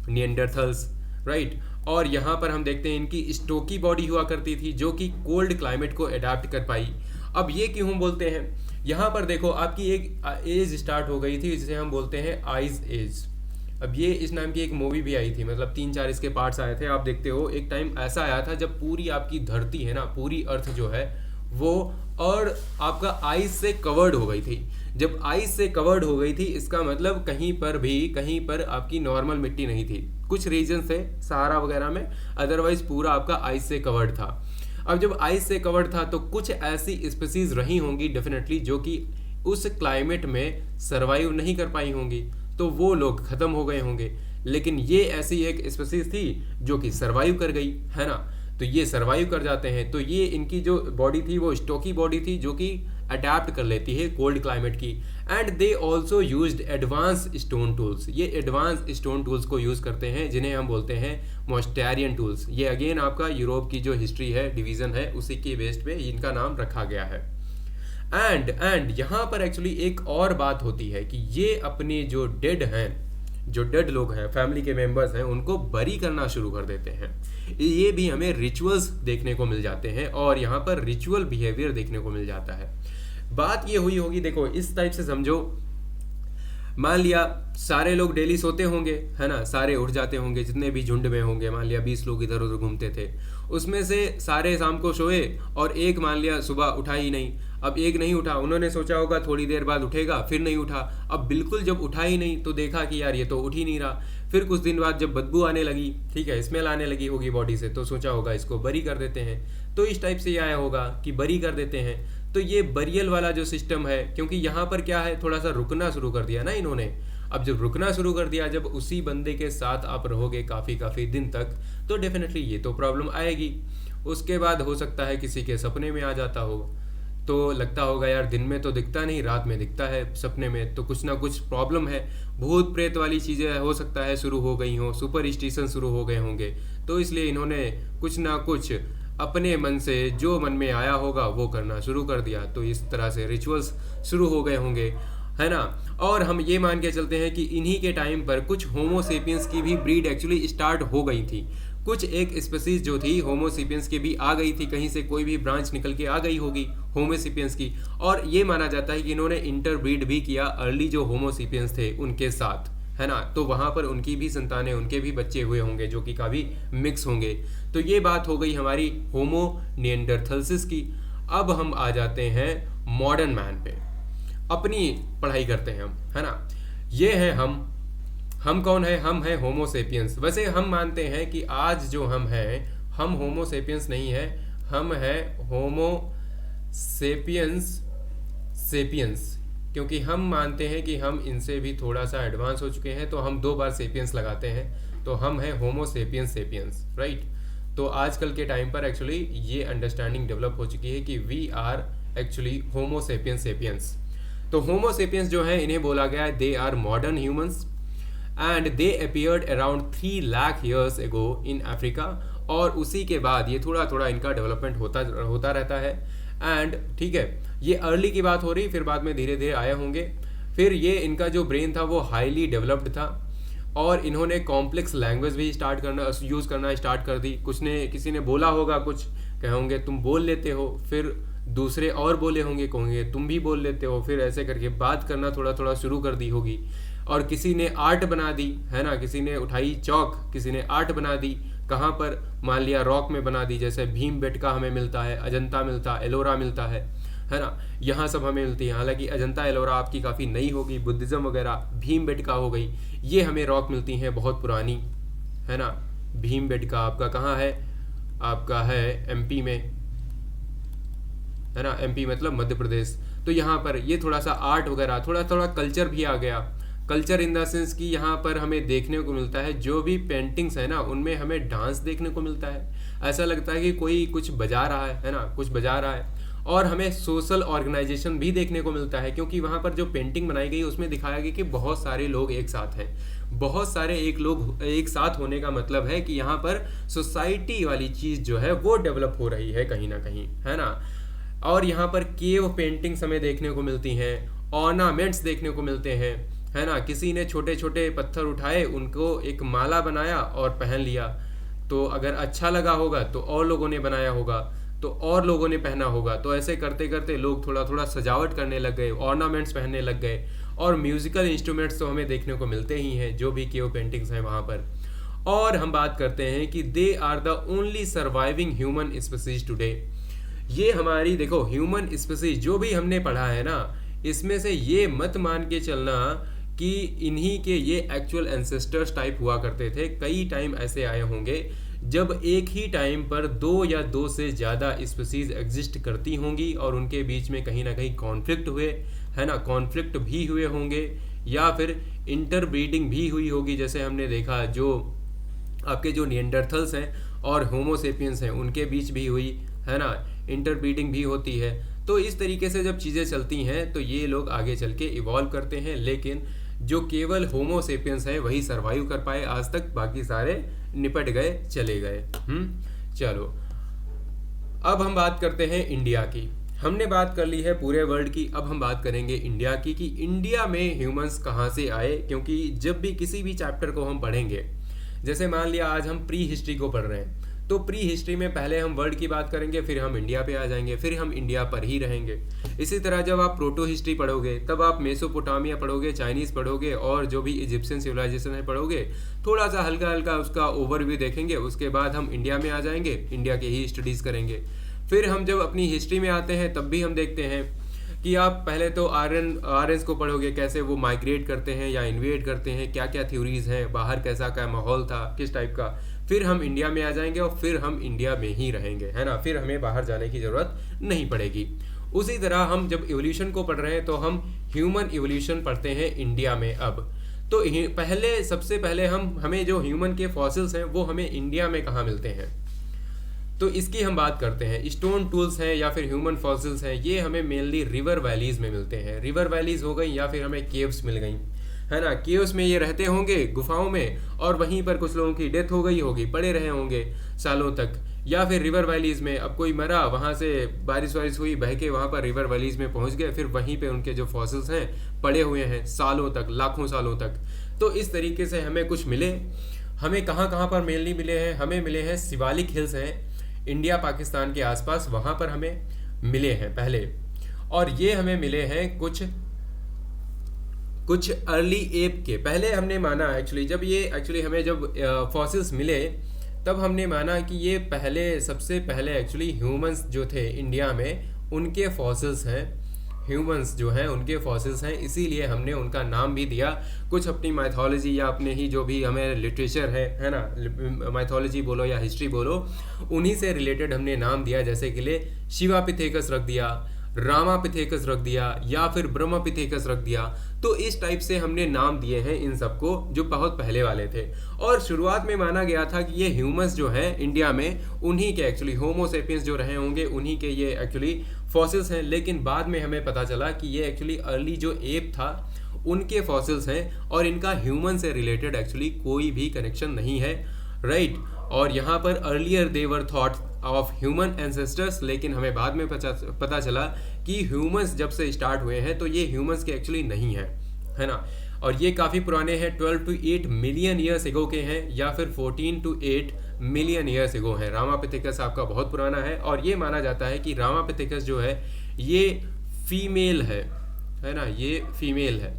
निएंडरथल्स, राइट। और यहाँ पर हम देखते हैं इनकी स्टोकी बॉडी हुआ करती थी जो कि कोल्ड क्लाइमेट को अडाप्ट कर पाई। अब ये क्यों हम बोलते हैं? यहाँ पर देखो आपकी एक एज स्टार्ट हो गई थी जिसे हम बोलते हैं आइस एज। अब ये इस नाम की एक मूवी भी आई थी, मतलब 3-4 इसके पार्ट्स आए थे। आप देखते हो एक टाइम ऐसा आया था जब पूरी आपकी धरती है ना, पूरी अर्थ जो है वो और आपका आइस से कवर्ड हो गई थी। जब आइस से कवर्ड हो गई थी इसका मतलब कहीं पर आपकी नॉर्मल मिट्टी नहीं थी, कुछ रीजन से सहारा वगैरह में, अदरवाइज पूरा आपका आइस से कवर्ड था। अब जब आइस से कवर्ड था तो कुछ ऐसी स्पीसीज रही होंगी डेफिनेटली जो कि उस क्लाइमेट में सरवाइव नहीं कर पाई होंगी, तो वो लोग खत्म हो गए होंगे। लेकिन ये ऐसी एक स्पीसीज थी जो कि सरवाइव कर गई, है ना। तो ये सरवाइव कर जाते हैं। तो ये इनकी जो बॉडी थी वो स्टॉकी बॉडी थी जो कि अडेप्ट कर लेती है कोल्ड क्लाइमेट की। And they also used advance stone tools. ये एडवांस स्टोन टूल्स को यूज़ करते हैं जिन्हें हम बोलते हैं मोस्टेरियन टूल्स। ये अगेन आपका यूरोप की जो हिस्ट्री है, डिवीज़न है, उसी के बेस्ड पे इनका नाम रखा गया है। एंड यहाँ पर एक्चुअली एक और बात होती है कि ये अपने जो डेड हैं, जो डेड लोग हैं, फैमिली के मेंबर्स हैं, उनको बरी करना शुरू कर देते हैं। ये भी हमें रिचुअल्स देखने को मिल जाते हैं और यहाँ पर रिचुअल बिहेवियर देखने को मिल जाता है। बात ये हुई होगी, देखो इस टाइप से समझो, मान लिया सारे लोग डेली सोते होंगे, है ना, सारे उठ जाते होंगे, जितने भी झुंड में होंगे, मान लिया 20 लोग इधर उधर घूमते थे, उसमें से सारे शाम को सोए और एक मान लिया सुबह उठा ही नहीं। अब एक नहीं उठा, उन्होंने सोचा होगा थोड़ी देर बाद उठेगा, फिर नहीं उठा। अब बिल्कुल जब उठा ही नहीं तो देखा कि यार ये तो उठ ही नहीं रहा। फिर कुछ दिन बाद जब बदबू आने लगी, ठीक है, स्मेल आने लगी होगी बॉडी से, तो सोचा होगा इसको बरी कर देते हैं। तो इस टाइप से ये आया होगा कि बरी कर देते हैं। तो ये बरियल वाला जो सिस्टम है, क्योंकि यहाँ पर क्या है, थोड़ा सा रुकना शुरू कर दिया ना इन्होंने। अब जब रुकना शुरू कर दिया, जब उसी बंदे के साथ आप रहोगे काफ़ी दिन तक, तो डेफिनेटली ये तो प्रॉब्लम आएगी। उसके बाद हो सकता है किसी के सपने में आ जाता हो, तो लगता होगा यार दिन में तो दिखता नहीं, रात में दिखता है सपने में, तो कुछ ना कुछ प्रॉब्लम है। भूत प्रेत वाली चीज़ें हो सकता है शुरू हो गई हों, सुपरस्टिशन शुरू हो गए होंगे। तो इसलिए इन्होंने कुछ ना कुछ अपने मन से जो मन में आया होगा वो करना शुरू कर दिया। तो इस तरह से रिचुअल्स शुरू हो गए होंगे, है ना। और हम ये मान के चलते हैं कि इन्हीं के टाइम पर कुछ होमोसेपियंस की भी ब्रीड एक्चुअली स्टार्ट हो गई थी। कुछ एक स्पीसीज जो थी होमोसेपियंस की भी आ गई थी, कहीं से कोई भी ब्रांच निकल के आ गई होगी होमोसेपियंस की। और ये माना जाता है कि इन्होंने इंटरब्रीड भी किया अर्ली जो होमोसेपियंस थे उनके साथ, है ना। तो वहाँ पर उनकी भी संतानें, उनके भी बच्चे हुए होंगे जो कि काफ़ी मिक्स होंगे। तो ये बात हो गई हमारी होमो निएंडरथालिसिस की। अब हम आ जाते हैं मॉडर्न मैन पे, अपनी पढ़ाई करते हैं हम, है ना। ये हैं हम कौन है? हम हैं होमोसेपियंस। वैसे हम मानते हैं कि आज जो हम हैं, हम होमोसेपियंस नहीं है, हम हैं होमोसेपियंस, क्योंकि हम मानते हैं कि हम इनसे भी थोड़ा सा एडवांस हो चुके हैं, तो हम 2 बार सेपियंस लगाते हैं, तो हम हैं होमोसेपियंस सेपियंस, राइट। तो आजकल के टाइम पर एक्चुअली ये अंडरस्टैंडिंग डेवलप हो चुकी है कि we are actually Homo sapiens sapiens. तो होमोसेपियंस जो है इन्हें बोला गया है they are modern humans and they appeared around 3 lakh years ago in Africa. और उसी के बाद ये थोड़ा थोड़ा इनका डेवलपमेंट होता रहता है। एंड ठीक है, ये अर्ली की बात हो रही, फिर बाद में धीरे धीरे आए होंगे। फिर ये इनका जो ब्रेन था वो हाईली डेवलप्ड था और इन्होंने कॉम्प्लेक्स लैंग्वेज भी यूज़ करना स्टार्ट कर दी। किसी ने बोला होगा कुछ, कहे होंगे तुम बोल लेते हो, फिर दूसरे और बोले होंगे, कहोगे तुम भी बोल लेते हो, फिर ऐसे करके बात करना थोड़ा थोड़ा शुरू कर दी होगी। और किसी ने आर्ट बना दी, है ना, किसी ने उठाई चौक, किसी ने आर्ट बना दी। कहाँ पर, मान लिया रॉक में बना दी, जैसे भीमबेटका हमें मिलता है, अजंता मिलता, एलोरा मिलता है ना, यहाँ सब हमें मिलती है। हालांकि अजंता एलोरा आपकी काफ़ी नई होगी, बुद्धिज़्म वगैरह, भीमबेटका हो गई, ये हमें रॉक मिलती हैं बहुत पुरानी, है ना। भीमबेटका आपका कहाँ है, आपका है एमपी में, है ना, एमपी मतलब मध्य प्रदेश। तो यहाँ पर ये थोड़ा सा आर्ट वगैरह, थोड़ा थोड़ा कल्चर भी आ गया। कल्चर इन द सेंस कि यहाँ पर हमें देखने को मिलता है, जो भी पेंटिंग्स है ना उनमें हमें डांस देखने को मिलता है। ऐसा लगता है कि कोई कुछ बजा रहा है ना, कुछ बजा रहा है। और हमें सोशल ऑर्गेनाइजेशन भी देखने को मिलता है, क्योंकि वहाँ पर जो पेंटिंग बनाई गई उसमें दिखाया गया कि बहुत सारे लोग एक साथ हैं। बहुत सारे लोग एक साथ होने का मतलब है कि यहाँ पर सोसाइटी वाली चीज़ जो है वो डेवलप हो रही है कहीं ना कहीं, है ना। और यहाँ पर केव पेंटिंग्स हमें देखने को मिलती हैं, ऑर्नामेंट्स देखने को मिलते हैं, है ना। किसी ने छोटे छोटे पत्थर उठाए, उनको एक माला बनाया और पहन लिया, तो अगर अच्छा लगा होगा तो और लोगों ने बनाया होगा, तो और लोगों ने पहना होगा। तो ऐसे करते करते लोग थोड़ा थोड़ा सजावट करने लग गए, ऑर्नामेंट्स पहनने लग गए। और म्यूजिकल इंस्ट्रूमेंट्स तो हमें देखने को मिलते ही हैं जो भी केव पेंटिंग्स हैं वहाँ पर। और हम बात करते हैं कि they are the only surviving human species today. ये हमारी देखो ह्यूमन स्पीसीज जो भी हमने पढ़ा है ना, इसमें से ये मत मान के चलना कि इन्हीं के ये एक्चुअल एंसेस्टर्स टाइप हुआ करते थे। कई टाइम ऐसे आए होंगे जब एक ही टाइम पर 2 या 2 से ज़्यादा स्पीसीज एग्जिस्ट करती होंगी और उनके बीच में कहीं ना कहीं कॉन्फ्लिक्ट हुए, है ना, कॉन्फ्लिक्ट भी हुए होंगे, या फिर इंटरब्रीडिंग भी हुई होगी। जैसे हमने देखा जो आपके जो निएंडरथल्स हैं और होमोसेपियंस हैं उनके बीच भी हुई, है ना, इंटरब्रीडिंग भी होती है। तो इस तरीके से जब चीज़ें चलती हैं तो ये लोग आगे चल के इवॉल्व करते हैं, लेकिन जो केवल होमोसेपियंस है वही सरवाइव कर पाए आज तक, बाकी सारे निपट गए, चले गए। चलो अब हम बात करते हैं इंडिया की। हमने बात कर ली है पूरे वर्ल्ड की, अब हम बात करेंगे इंडिया की कि इंडिया में ह्यूमंस कहाँ से आए। क्योंकि जब भी किसी भी चैप्टर को हम पढ़ेंगे, जैसे मान लिया आज हम प्री हिस्ट्री को पढ़ रहे हैं, तो प्री हिस्ट्री में पहले हम वर्ल्ड की बात करेंगे, फिर हम इंडिया पे आ जाएंगे, फिर हम इंडिया पर ही रहेंगे। इसी तरह जब आप प्रोटो हिस्ट्री पढ़ोगे तब आप मेसोपोटामिया पढ़ोगे, चाइनीज़ पढ़ोगे और जो भी इजिप्शियन सिविलाइजेशन है पढ़ोगे। थोड़ा सा हल्का हल्का उसका ओवरव्यू देखेंगे, उसके बाद हम इंडिया में आ जाएंगे, इंडिया के ही स्टडीज़ करेंगे। फिर हम जब अपनी हिस्ट्री में आते हैं तब भी हम देखते हैं कि आप पहले तो आर्यंस को पढ़ोगे, कैसे वो माइग्रेट करते हैं या इन्वेड करते हैं, क्या क्या थ्योरीज हैं, बाहर कैसा क्या माहौल था, किस टाइप का। फिर हम इंडिया में आ जाएंगे और फिर हम इंडिया में ही रहेंगे, है ना, फिर हमें बाहर जाने की ज़रूरत नहीं पड़ेगी। उसी तरह हम जब इवोल्यूशन को पढ़ रहे हैं तो हम ह्यूमन इवोल्यूशन पढ़ते हैं इंडिया में। अब तो सबसे पहले हमें जो ह्यूमन के फॉसिल्स हैं वो हमें इंडिया में कहाँ मिलते हैं, तो इसकी हम बात करते हैं। स्टोन टूल्स हैं या फिर ह्यूमन फॉसिल्स हैं, ये हमें मेनली रिवर वैलीज में मिलते हैं। रिवर वैलीज हो गई या फिर हमें केव्स मिल गई, है ना। केव्स में ये रहते होंगे गुफाओं में, और वहीं पर कुछ लोगों की डेथ हो गई होगी, पड़े रहे होंगे सालों तक। या फिर रिवर वैलीज में अब कोई मरा, वहाँ से बारिश वारिश हुई, बह के वहाँ पर रिवर वैलीज में पहुँच गए, फिर वहीं पे उनके जो फॉसिल्स हैं पड़े हुए हैं सालों तक, लाखों सालों तक। तो इस तरीके से हमें कुछ मिले। हमें कहाँ कहाँ पर मेनली मिले हैं, हमें मिले हैं शिवालिक हिल्स हैं इंडिया पाकिस्तान के आसपास, वहाँ पर हमें मिले हैं पहले। और ये हमें मिले हैं कुछ अर्ली एप के। पहले हमने माना हमें जब फॉसिल्स मिले तब हमने माना कि ये सबसे पहले एक्चुअली ह्यूमंस जो थे इंडिया में उनके फॉसिल्स हैं, ह्यूमंस जो हैं उनके फॉसिल्स हैं, इसीलिए हमने उनका नाम भी दिया। कुछ अपनी माइथोलॉजी या अपने ही जो भी हमें लिटरेचर है ना, माइथोलॉजी बोलो या हिस्ट्री बोलो, उन्हीं से रिलेटेड हमने नाम दिया। जैसे कि लिए शिवापिथेकस रख दिया, रामापिथेकस रख दिया, या फिर ब्रह्मपिथेकस रख दिया। तो इस टाइप से हमने नाम दिए हैं इन सबको, जो बहुत पहले वाले थे। और शुरुआत में माना गया था कि ये ह्यूमंस जो हैं इंडिया में उन्हीं के एक्चुअली होमोसेपियंस जो रहे होंगे उन्हीं के ये एक्चुअली फॉसिल्स हैं। लेकिन बाद में हमें पता चला कि ये एक्चुअली अर्ली जो एप था उनके फॉसिल्स हैं और इनका ह्यूमन से रिलेटेड एक्चुअली कोई भी कनेक्शन नहीं है, राइट। और यहाँ पर earlier they were thought of human ancestors, लेकिन हमें बाद में पता चला कि ह्यूमंस जब से स्टार्ट हुए हैं तो ये ह्यूमंस के एक्चुअली नहीं है ना। और ये काफ़ी पुराने हैं, 12 to 8 मिलियन ईयर्स एगो के हैं या फिर 14 to 8 मिलियन ईयर्स एगो हैं। रामापिथेकस आपका बहुत पुराना है और ये माना जाता है कि रामापिथेकस जो है ये फीमेल है ना, ये फीमेल है,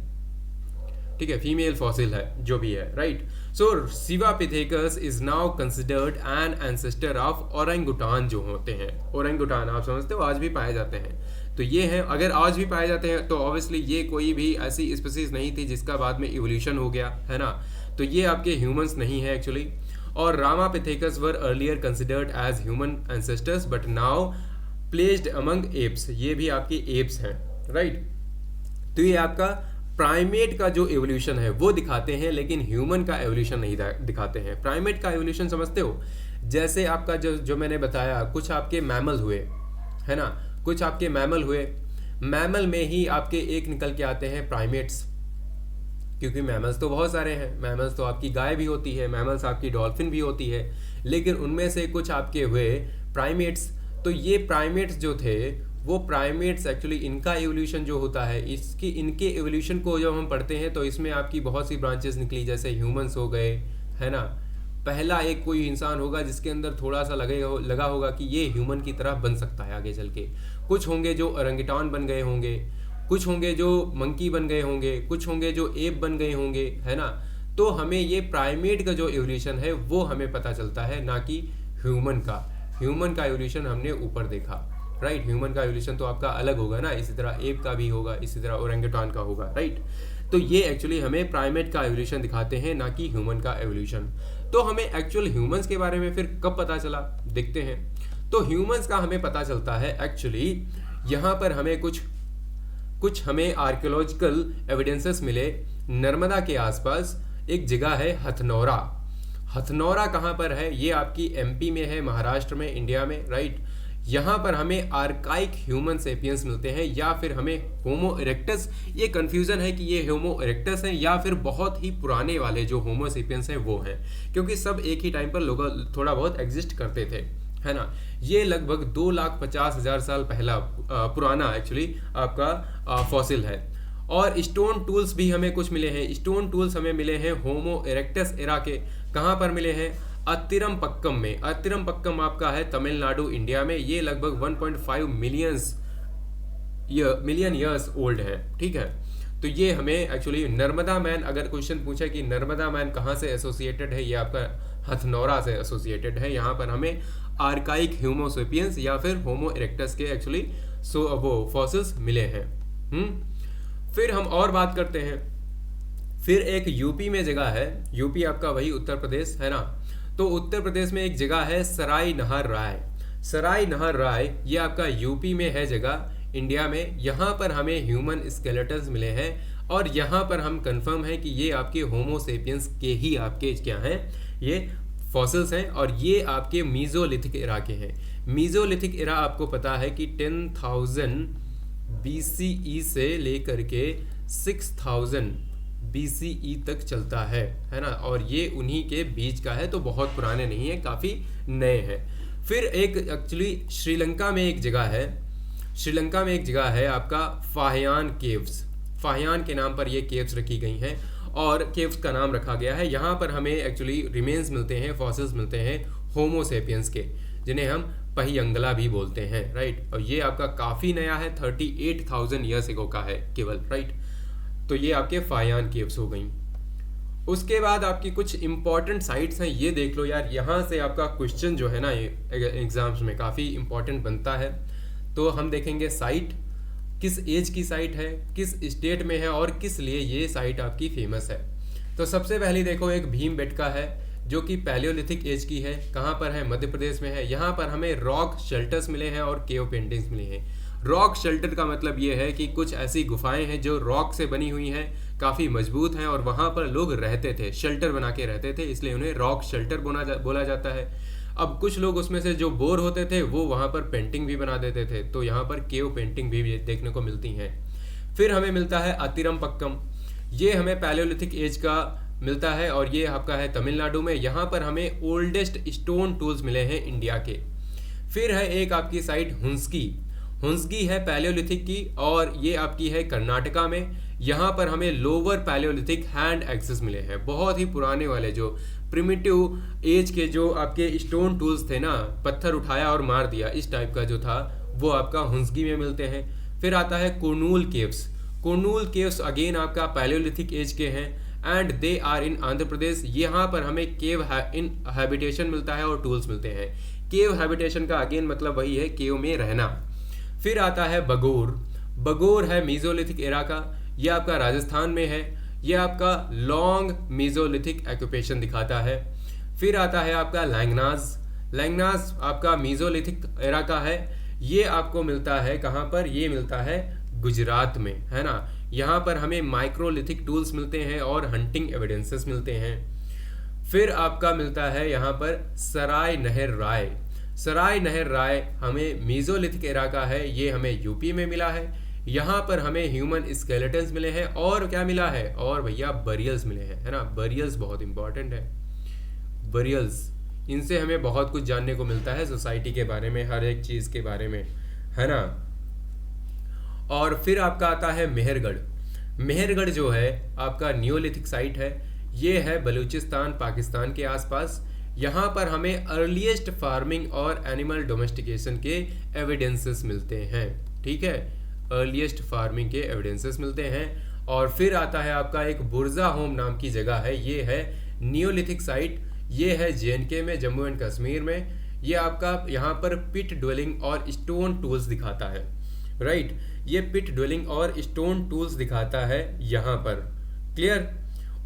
ठीक है, फीमेल फॉसिल है जो भी है, right. So Sivapithecus is now considered an ancestor of orangutan जो होते हैं। ओरेंगुटान आप समझते हो आज भी पाए जाते हैं, तो ये हैं, अगर आज भी पाए जाते हैं तो ऑब्वियसली ये कोई भी ऐसी स्पीसीज नहीं थी जिसका बाद में इवोल्यूशन हो गया, है ना। तो ये आपके ह्यूमंस नहीं है एक्चुअली। और Ramapithecus were earlier considered as human ancestors but now placed among apes, ये भी आपकी एप्स हैं, राइट। तो ये आपका प्राइमेट का जो एवोल्यूशन है वो दिखाते हैं, लेकिन ह्यूमन का एवोल्यूशन नहीं दिखाते हैं। प्राइमेट का एवोल्यूशन समझते हो, जैसे आपका जो मैंने बताया, कुछ आपके मैमल हुए, है ना, कुछ आपके मैमल हुए, मैमल में ही आपके एक निकल के आते हैं प्राइमेट्स, क्योंकि मैमल्स तो बहुत सारे हैं। मैमल्स तो आपकी गाय भी होती है, मैमल्स आपकी डॉल्फिन भी होती है, लेकिन उनमें से कुछ आपके हुए प्राइमेट्स। तो ये प्राइमेट्स जो थे वो प्राइमेट्स एक्चुअली इनका एवोल्यूशन जो होता है, इनके एवोल्यूशन को जब हम पढ़ते हैं तो इसमें आपकी बहुत सी ब्रांचेस निकली, जैसे ह्यूमंस हो गए, है ना। पहला एक कोई इंसान होगा जिसके अंदर थोड़ा सा लगा होगा कि ये ह्यूमन की तरह बन सकता है आगे चल के। कुछ होंगे जो ओरेंगुटान बन गए होंगे, कुछ होंगे जो मंकी बन गए होंगे, कुछ होंगे जो एप बन गए होंगे, है ना। तो हमें ये प्राइमेट का जो एवोल्यूशन है वो हमें पता चलता है, ना कि ह्यूमन का एवोल्यूशन हमने ऊपर देखा, राइट। ह्यूमन का एवोल्यूशन तो आपका अलग होगा ना, इसी तरह एप का भी होगा, इसी तरह ओरेंगुटान का होगा, राइट। तो ये एक्चुअली हमें प्राइमेट का एवोल्यूशन दिखाते हैं, ना कि ह्यूमन का एवोल्यूशन। तो हमें एक्चुअल ह्यूमंस के बारे में फिर कब पता चला, देखते हैं। तो ह्यूमंस का हमें पता चलता है एक्चुअली, यहाँ पर हमें कुछ हमें आर्कियोलॉजिकल एविडेंसेस मिले। नर्मदा के आसपास एक जगह है हथनौरा। हथनौरा कहाँ पर है? ये आपकी एमपी में है, महाराष्ट्र में, इंडिया में, राइट। यहाँ पर हमें आर्काइक ह्यूमन सेपियंस मिलते हैं, या फिर हमें होमो इरेक्टस। ये कंफ्यूजन है कि ये होमो इरेक्टस हैं या फिर बहुत ही पुराने वाले जो होमो सेपियंस हैं वो हैं, क्योंकि सब एक ही टाइम पर लोग थोड़ा बहुत एग्जिस्ट करते थे, है ना। ये लगभग 2,50,000 साल पहला पुराना एक्चुअली आपका फॉसिल है। और स्टोन टूल्स भी हमें कुछ मिले हैं। स्टोन टूल्स हमें मिले हैं होमो इरेक्टस एरा के। कहाँ पर मिले हैं? अतिरमपक्कम में। अतिरमपक्कम आपका है तमिलनाडु, इंडिया में। ये लगभग 1.5 मिलियन ईयर्स ओल्ड है, ठीक है। तो ये हमें एक्चुअली नर्मदा मैन, अगर क्वेश्चन पूछा कि नर्मदा मैन कहाँ से एसोसिएटेड है, ये आपका हथनौरा से एसोसिएटेड है। यहाँ पर हमें आर्काइक ह्यूमोसेपियंस या फिर होमो इरेक्टस के एक्चुअली वो फॉसिल्स मिले हैं। फिर हम और बात करते हैं। फिर एक यूपी में जगह है, यूपी आपका वही उत्तर प्रदेश है ना। तो उत्तर प्रदेश में एक जगह है सराय नहर राय। सराय नहर राय ये आपका यूपी में है जगह, इंडिया में। यहाँ पर हमें ह्यूमन स्केलेटन्स मिले हैं और यहाँ पर हम कंफर्म है कि ये आपके होमो सेपियंस के ही आपके क्या हैं, ये फॉसिल्स हैं। और ये आपके मीजोलिथिक एरा के हैं। मीजोलिथिक एरा आपको पता है कि 10,000 BCE से लेकर के 6,000 BCE तक चलता है ना। और ये उन्हीं के बीच का है, तो बहुत पुराने नहीं है, काफ़ी नए हैं। फिर एक एक्चुअली श्रीलंका में एक जगह है, श्रीलंका में एक जगह है आपका फाहियान केव्स। फाहियान के नाम पर ये केव्स रखी गई हैं और केव्स का नाम रखा गया है। यहाँ पर हमें एक्चुअली रिमेन्स मिलते हैं, फॉसिल्स मिलते हैं होमो सेपियंस के, जिन्हें हम पहियंगला भी बोलते हैं, राइट। और ये आपका काफ़ी नया है, 38,000 ईयर्स एगो का है केवल, राइट। तो ये आपके फाहियान केव्स हो गई। उसके बाद आपकी कुछ इंपॉर्टेंट साइट्स हैं, ये देख लो यार। यहाँ से आपका क्वेश्चन जो है ना ये एग्जाम्स में काफ़ी इंपॉर्टेंट बनता है। तो हम देखेंगे साइट किस एज की साइट है, किस स्टेट में है और किस लिए ये साइट आपकी फेमस है। तो सबसे पहले देखो एक भीमबेटका है जो कि पैलियोलिथिक एज की है। कहाँ पर है? मध्य प्रदेश में है। यहाँ पर हमें रॉक शेल्टर्स मिले हैं और केव पेंटिंग्स मिली हैं। रॉक शेल्टर का मतलब ये है कि कुछ ऐसी गुफाएं हैं जो रॉक से बनी हुई हैं, काफ़ी मजबूत हैं और वहाँ पर लोग रहते थे, शेल्टर बना के रहते थे, इसलिए उन्हें रॉक शेल्टर बोला जाता है। अब कुछ लोग उसमें से जो बोर होते थे वो वहाँ पर पेंटिंग भी बना देते थे, तो यहाँ पर केव पेंटिंग भी देखने को मिलती हैं। फिर हमें मिलता है अतिरमपक्कम। ये हमें पैलियोलिथिक एज का मिलता है और ये आपका है तमिलनाडु में। यहाँ पर हमें ओल्डेस्ट स्टोन टूल्स मिले हैं इंडिया के। फिर है एक आपकी साइट हुंस्की। हुंस्की है पैलियोलिथिक की और ये आपकी है कर्नाटका में। यहाँ पर हमें लोअर पैलियोलिथिक हैंड एक्सेस मिले हैं, बहुत ही पुराने वाले जो प्रिमिटिव एज के जो आपके स्टोन टूल्स थे ना, पत्थर उठाया और मार दिया, इस टाइप का जो था वो आपका हुंस्की में मिलते हैं। फिर आता है Kurnool caves. Kurnool caves again आपका पैलियोलिथिक एज के हैं and they are in Andhra Pradesh. यहाँ पर हमें केव इन हैबिटेशन मिलता है और टूल्स मिलते हैं। केव हैबिटेशन का अगेन मतलब वही है, केव में रहना। फिर आता है बगोर। बगोर है मीजोलिथिक एरा का, ये आपका राजस्थान में है। ये आपका लॉन्ग मीजोलिथिक ऑक्यूपेशन दिखाता है। फिर आता है आपका लैंगनाज। लैंगनाज आपका मीजोलिथिक एरा का है। ये आपको मिलता है कहाँ पर? ये मिलता है गुजरात में, है ना। यहाँ पर हमें माइक्रोलिथिक टूल्स मिलते हैं और हंटिंग एविडेंसेस मिलते हैं। फिर आपका मिलता है यहाँ पर सराय नहर राय। सराय नहर राय हमें मीजोलिथिक एरा का है, ये हमें यूपी में मिला है। यहाँ पर हमें ह्यूमन स्केलेटन्स मिले हैं और क्या मिला है? और भैया बरियल्स मिले हैं, है ना। बरियल्स बहुत इंपॉर्टेंट है। बरियल्स, इनसे हमें बहुत कुछ जानने को मिलता है सोसाइटी के बारे में, हर एक चीज़ के बारे में, है ना। और फिर आपका आता है मेहरगढ़। मेहरगढ़ जो है आपका नियोलिथिक साइट है, ये है बलूचिस्तान पाकिस्तान के आसपास। यहाँ पर हमें अर्लीस्ट फार्मिंग और एनिमल डोमेस्टिकेशन के एविडेंसेस मिलते हैं, ठीक है। अर्लीस्ट फार्मिंग के एविडेंसेस मिलते हैं। और फिर आता है आपका एक बुर्जा होम नाम की जगह है, ये है नियोलिथिक साइट। ये है JNK में, जम्मू एंड कश्मीर में। ये आपका यहाँ पर पिट ड्वेलिंग और स्टोन टूल्स दिखाता है, राइट। ये पिट ड्वेलिंग और स्टोन टूल्स दिखाता है यहाँ पर, क्लियर।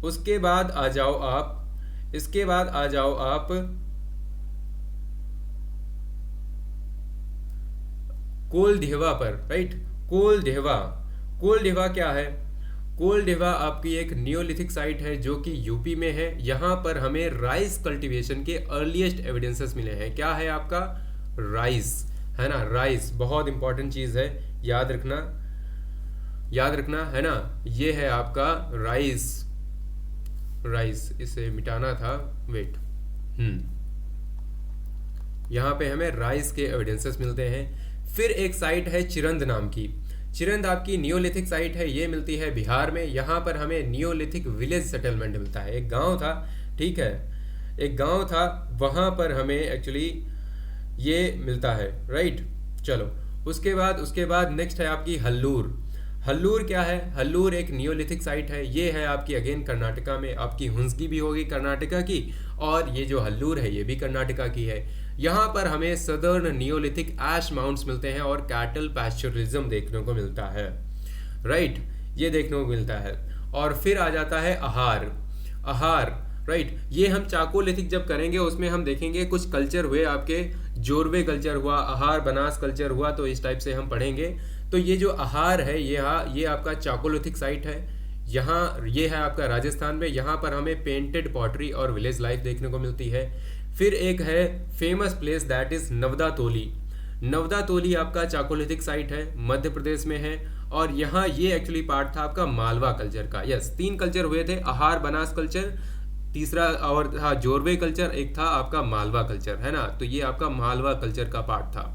उसके बाद आ जाओ आप, इसके बाद आ जाओ आप कोलढेवा पर, राइट। कोलढेवा, कोलढेवा क्या है? कोलढेवा आपकी एक नियोलिथिक साइट है जो कि यूपी में है। यहाँ पर हमें राइस कल्टीवेशन के अर्लीस्ट एविडेंसेस मिले हैं। क्या है आपका? राइस, है ना। राइस बहुत इंपॉर्टेंट चीज़ है, याद रखना, याद रखना, है ना। ये है आपका राइस। राइस, इसे मिटाना था, वेट। यहाँ पे हमें राइस के एविडेंसेस मिलते हैं। फिर एक साइट है चिरंद नाम की। चिरंद आपकी नियोलिथिक साइट है, ये मिलती है बिहार में। यहाँ पर हमें नियोलिथिक विलेज सेटलमेंट मिलता है। एक गांव था, ठीक है, एक गांव था, वहाँ पर हमें एक्चुअली ये मिलता है, राइट। चलो उसके बाद नेक्स्ट है आपकी हल्लूर। हल्लूर क्या है? हल्लूर एक नियोलिथिक साइट है, ये है आपकी अगेन कर्नाटका में। आपकी हुंस्की भी होगी कर्नाटका की, और ये जो हल्लूर है ये भी कर्नाटका की है। यहाँ पर हमें सदर्न नियोलिथिक ऐश माउंट्स मिलते हैं और कैटल पैस्चरिज्म देखने को मिलता है, राइट। ये देखने को मिलता है। और फिर आ जाता है आहार। आहार, राइट। ये हम चाकोलिथिक जब करेंगे उसमें हम देखेंगे कुछ कल्चर हुए आपके, जोरवे कल्चर हुआ, आहार बनास कल्चर हुआ, तो इस टाइप से हम पढ़ेंगे। तो ये जो आहार है ये आपका चाकोलिथिक साइट है। यहाँ ये है आपका राजस्थान में। यहाँ पर हमें पेंटेड पॉटरी और विलेज लाइफ देखने को मिलती है। फिर एक है फेमस प्लेस दैट इज नवदा तोली। नवदा तोली आपका चाकोलिथिक साइट है, मध्य प्रदेश में है। और यहाँ ये एक्चुअली पार्ट था आपका मालवा कल्चर का। यस, 3 कल्चर हुए थे, आहार बनास कल्चर, तीसरा और था जोरवे कल्चर, एक था आपका मालवा कल्चर, है ना। तो ये आपका मालवा कल्चर का पार्ट था।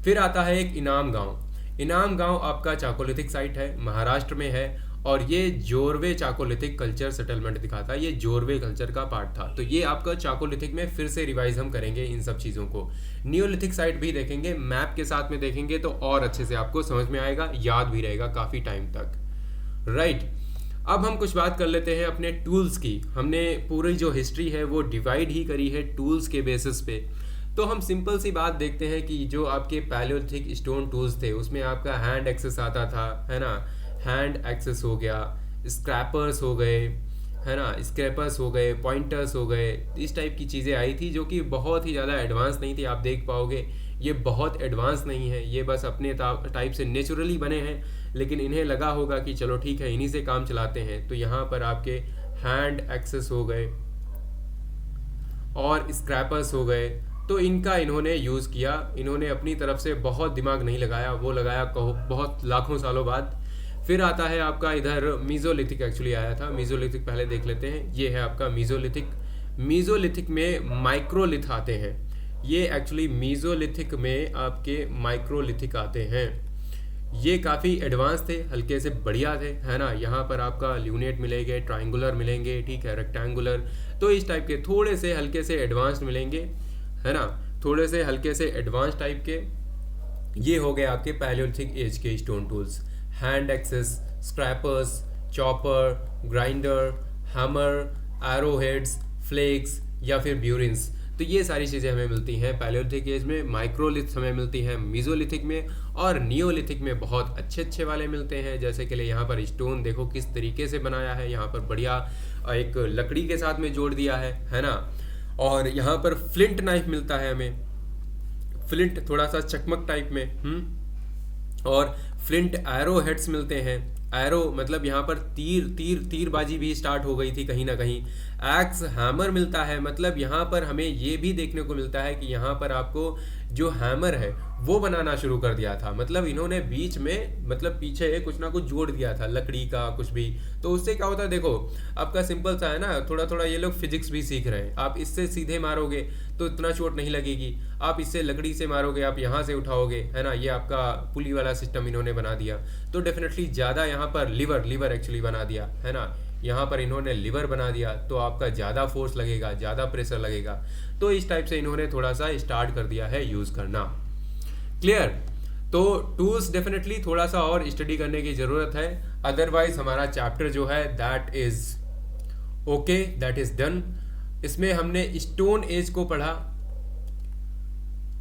फिर आता है एक इनाम गांव। इनाम गांव आपका चाकोलिथिक साइट है, महाराष्ट्र में है। और ये जोरवे चाकोलिथिक कल्चर सेटलमेंट दिखाता है, ये जोरवे कल्चर का पार्ट था। तो ये आपका चाकोलिथिक में फिर से रिवाइज हम करेंगे इन सब चीज़ों को। नियोलिथिक साइट भी देखेंगे, मैप के साथ में देखेंगे तो और अच्छे से आपको समझ में आएगा, याद भी रहेगा काफ़ी टाइम तक, राइट। अब हम कुछ बात कर लेते हैं अपने टूल्स की। हमने पूरी जो हिस्ट्री है वो डिवाइड ही करी है टूल्स के बेसिस पे। तो हम सिंपल सी बात देखते हैं कि जो आपके पैलियोलिथिक स्टोन टूल्स थे उसमें आपका हैंड एक्सेस आता था, है ना। हैंड एक्सेस हो गया, स्क्रैपर्स हो गए, है ना, स्क्रैपर्स हो गए, पॉइंटर्स हो गए, इस टाइप की चीज़ें आई थी जो कि बहुत ही ज़्यादा एडवांस नहीं थी। आप देख पाओगे ये बहुत एडवांस नहीं है, ये बस अपने टाइप से नेचुरली बने हैं, लेकिन इन्हें लगा होगा कि चलो ठीक है इन्हीं से काम चलाते हैं। तो यहाँ पर आपके हैंड एक्सेस हो गए और स्क्रैपर्स हो गए, तो इनका इन्होंने यूज़ किया। इन्होंने अपनी तरफ से बहुत दिमाग नहीं लगाया, वो लगाया बहुत लाखों सालों बाद। फिर आता है आपका इधर मीज़ोलिथिक एक्चुअली आया था, मीज़ोलिथिक पहले देख लेते हैं। ये है आपका मीज़ोलिथिक। मीज़ोलिथिक में माइक्रोलिथ आते हैं। ये एक्चुअली मीज़ोलिथिक में आपके माइक्रोलिथिक आते हैं। ये काफ़ी एडवांस थे, हल्के से बढ़िया थे, है ना। यहाँ पर आपका ल्यूनेट मिलेंगे, ट्राइंगुलर मिलेंगे, ठीक है, रेक्टेंगुलर, तो इस टाइप के थोड़े से हल्के से एडवांस्ड मिलेंगे, है ना, थोड़े से हल्के से एडवांस टाइप के। ये हो गए आपके पैलियोलिथिक एज के stone tools. Hand axes, scrapers, chopper, grinder, hammer, arrow heads, flakes या फिर ब्यूरिन्स, तो ये सारी चीज़ें हमें मिलती हैं पैलियोलिथिक एज में। माइक्रोलिथ हमें मिलती हैं मीज़ोलिथिक में, और नियोलिथिक में बहुत अच्छे अच्छे वाले मिलते हैं। जैसे कि यहाँ पर स्टोन देखो किस तरीके से बनाया है, यहाँ पर बढ़िया एक लकड़ी के साथ में जोड़ दिया है ना। और यहाँ पर फ्लिंट नाइफ मिलता है हमें, फ्लिंट थोड़ा सा चकमक टाइप में, और फ्लिंट एरो हेड्स मिलते हैं। एरो मतलब यहाँ पर तीरबाजी भी स्टार्ट हो गई थी कहीं ना कहीं। एक्स हैमर मिलता है, मतलब यहाँ पर हमें ये भी देखने को मिलता है कि यहाँ पर आपको जो हैमर है वो बनाना शुरू कर दिया था। मतलब इन्होंने बीच में, मतलब पीछे कुछ ना कुछ जोड़ दिया था लकड़ी का कुछ भी। तो उससे क्या होता है, देखो आपका सिंपल सा है ना, थोड़ा थोड़ा ये लोग फिजिक्स भी सीख रहे हैं। आप इससे सीधे मारोगे तो इतना चोट नहीं लगेगी, आप इससे लकड़ी से मारोगे, आप यहाँ से उठाओगे, है ना। ये आपका पुली वाला सिस्टम इन्होंने बना दिया, तो डेफिनेटली ज़्यादा यहाँ पर लीवर एक्चुअली बना दिया, है ना। यहाँ पर इन्होंने लीवर बना दिया तो आपका ज़्यादा फोर्स लगेगा, ज़्यादा प्रेशर लगेगा। तो इस टाइप से इन्होंने थोड़ा सा स्टार्ट कर दिया है यूज़ करना। क्लियर। तो टूल्स डेफिनेटली थोड़ा सा और स्टडी करने की ज़रूरत है, अदरवाइज हमारा चैप्टर जो है that is okay, that is done. इसमें हमने स्टोन एज को पढ़ा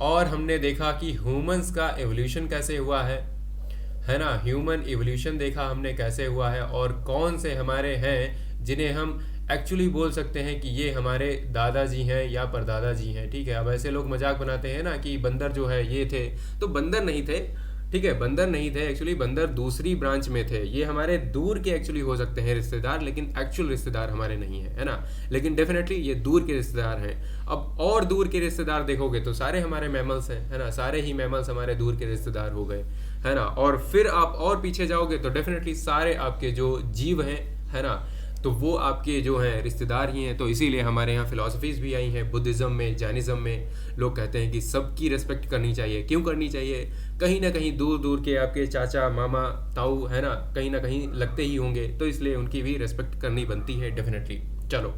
और हमने देखा कि ह्यूमंस का एवोल्यूशन कैसे हुआ है ना। ह्यूमन एवोल्यूशन देखा हमने कैसे हुआ है, और कौन से हमारे हैं जिन्हें हम एक्चुअली बोल सकते हैं कि ये हमारे दादाजी हैं या परदादाजी हैं, ठीक है। अब ऐसे लोग मजाक बनाते हैं ना कि बंदर जो है ये थे, तो बंदर नहीं थे, ठीक है, बंदर नहीं थे एक्चुअली, बंदर दूसरी ब्रांच में थे। ये हमारे दूर के एक्चुअली हो सकते हैं रिश्तेदार, लेकिन एक्चुअल रिश्तेदार हमारे नहीं है ना। लेकिन डेफिनेटली ये दूर के रिश्तेदार हैं। अब और दूर के रिश्तेदार देखोगे तो सारे हमारे मैमल्स हैं, है ना, सारे ही मैमल्स हमारे दूर के रिश्तेदार हो गए, है ना। और फिर आप और पीछे जाओगे तो डेफिनेटली सारे आपके जो जीव हैं, है ना, तो वो आपके जो हैं रिश्तेदार ही हैं। तो इसीलिए हमारे यहाँ फिलॉसफीज़ भी आई हैं, बुद्धिज़्म में, जैनिज़्म में लोग कहते हैं कि सबकी रिस्पेक्ट करनी चाहिए। क्यों करनी चाहिए, कहीं ना कहीं दूर दूर के आपके चाचा मामा ताऊ, है ना, कहीं ना कहीं लगते ही होंगे, तो इसलिए उनकी भी रिस्पेक्ट करनी बनती है डेफिनेटली। चलो,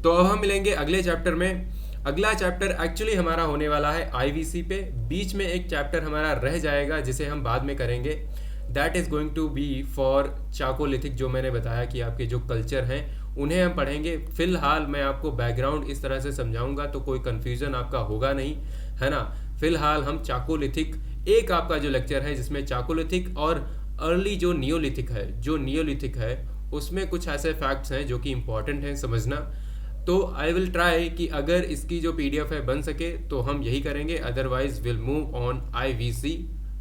तो अब हम मिलेंगे अगले चैप्टर में। अगला चैप्टर एक्चुअली हमारा होने वाला है आईवीसी पे। बीच में एक चैप्टर हमारा रह जाएगा जिसे हम बाद में करेंगे, that is going to be for chalcolithic. जो मैंने बताया कि आपके जो कल्चर हैं उन्हें हम पढ़ेंगे। फिलहाल मैं आपको बैकग्राउंड इस तरह से समझाऊंगा तो कोई कन्फ्यूज़न आपका होगा नहीं, है ना। फिलहाल हम चाकोलिथिक, एक आपका जो लेक्चर है जिसमें चाकोलिथिक और अर्ली जो नियोलिथिक है उसमें कुछ ऐसे फैक्ट्स हैं जो कि इम्पॉर्टेंट हैं समझना। तो आई विल ट्राई कि अगर इसकी जो PDF है बन सके तो हम यही करेंगे, otherwise will move on IVC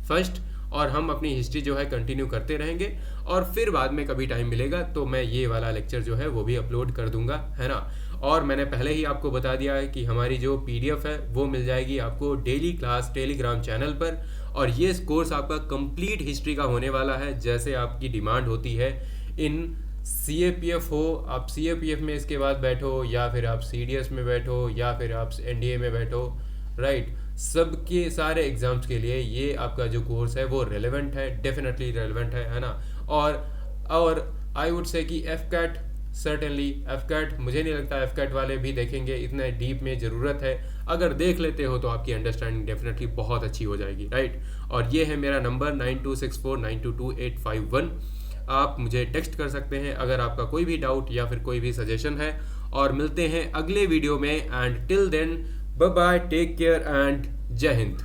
first, और हम अपनी हिस्ट्री जो है कंटिन्यू करते रहेंगे। और फिर बाद में कभी टाइम मिलेगा तो मैं ये वाला लेक्चर जो है वो भी अपलोड कर दूंगा, है ना। और मैंने पहले ही आपको बता दिया है कि हमारी जो PDF है वो मिल जाएगी आपको डेली क्लास टेलीग्राम चैनल पर। और ये कोर्स आपका कंप्लीट हिस्ट्री का होने वाला है, जैसे आपकी डिमांड होती है इन CAPF हो, आप CAPF में इसके बाद बैठो, या फिर आप CDS में बैठो, या फिर आप NDA में बैठो, राइट। सबके सारे एग्जाम्स के लिए ये आपका जो कोर्स है वो रेलेवेंट है, डेफिनेटली रेलेवेंट है ना। और आई वुड से कि FCAT, सर्टेनली FCAT, मुझे नहीं लगता FCAT वाले भी देखेंगे, इतने डीप में ज़रूरत है। अगर देख लेते हो तो आपकी अंडरस्टैंडिंग डेफिनेटली बहुत अच्छी हो जाएगी, राइट। और ये है मेरा नंबर 9264922851। आप मुझे टेक्स्ट कर सकते हैं अगर आपका कोई भी डाउट या फिर कोई भी सजेशन है। और मिलते हैं अगले वीडियो में, and till then bye bye, take care and जय हिंद।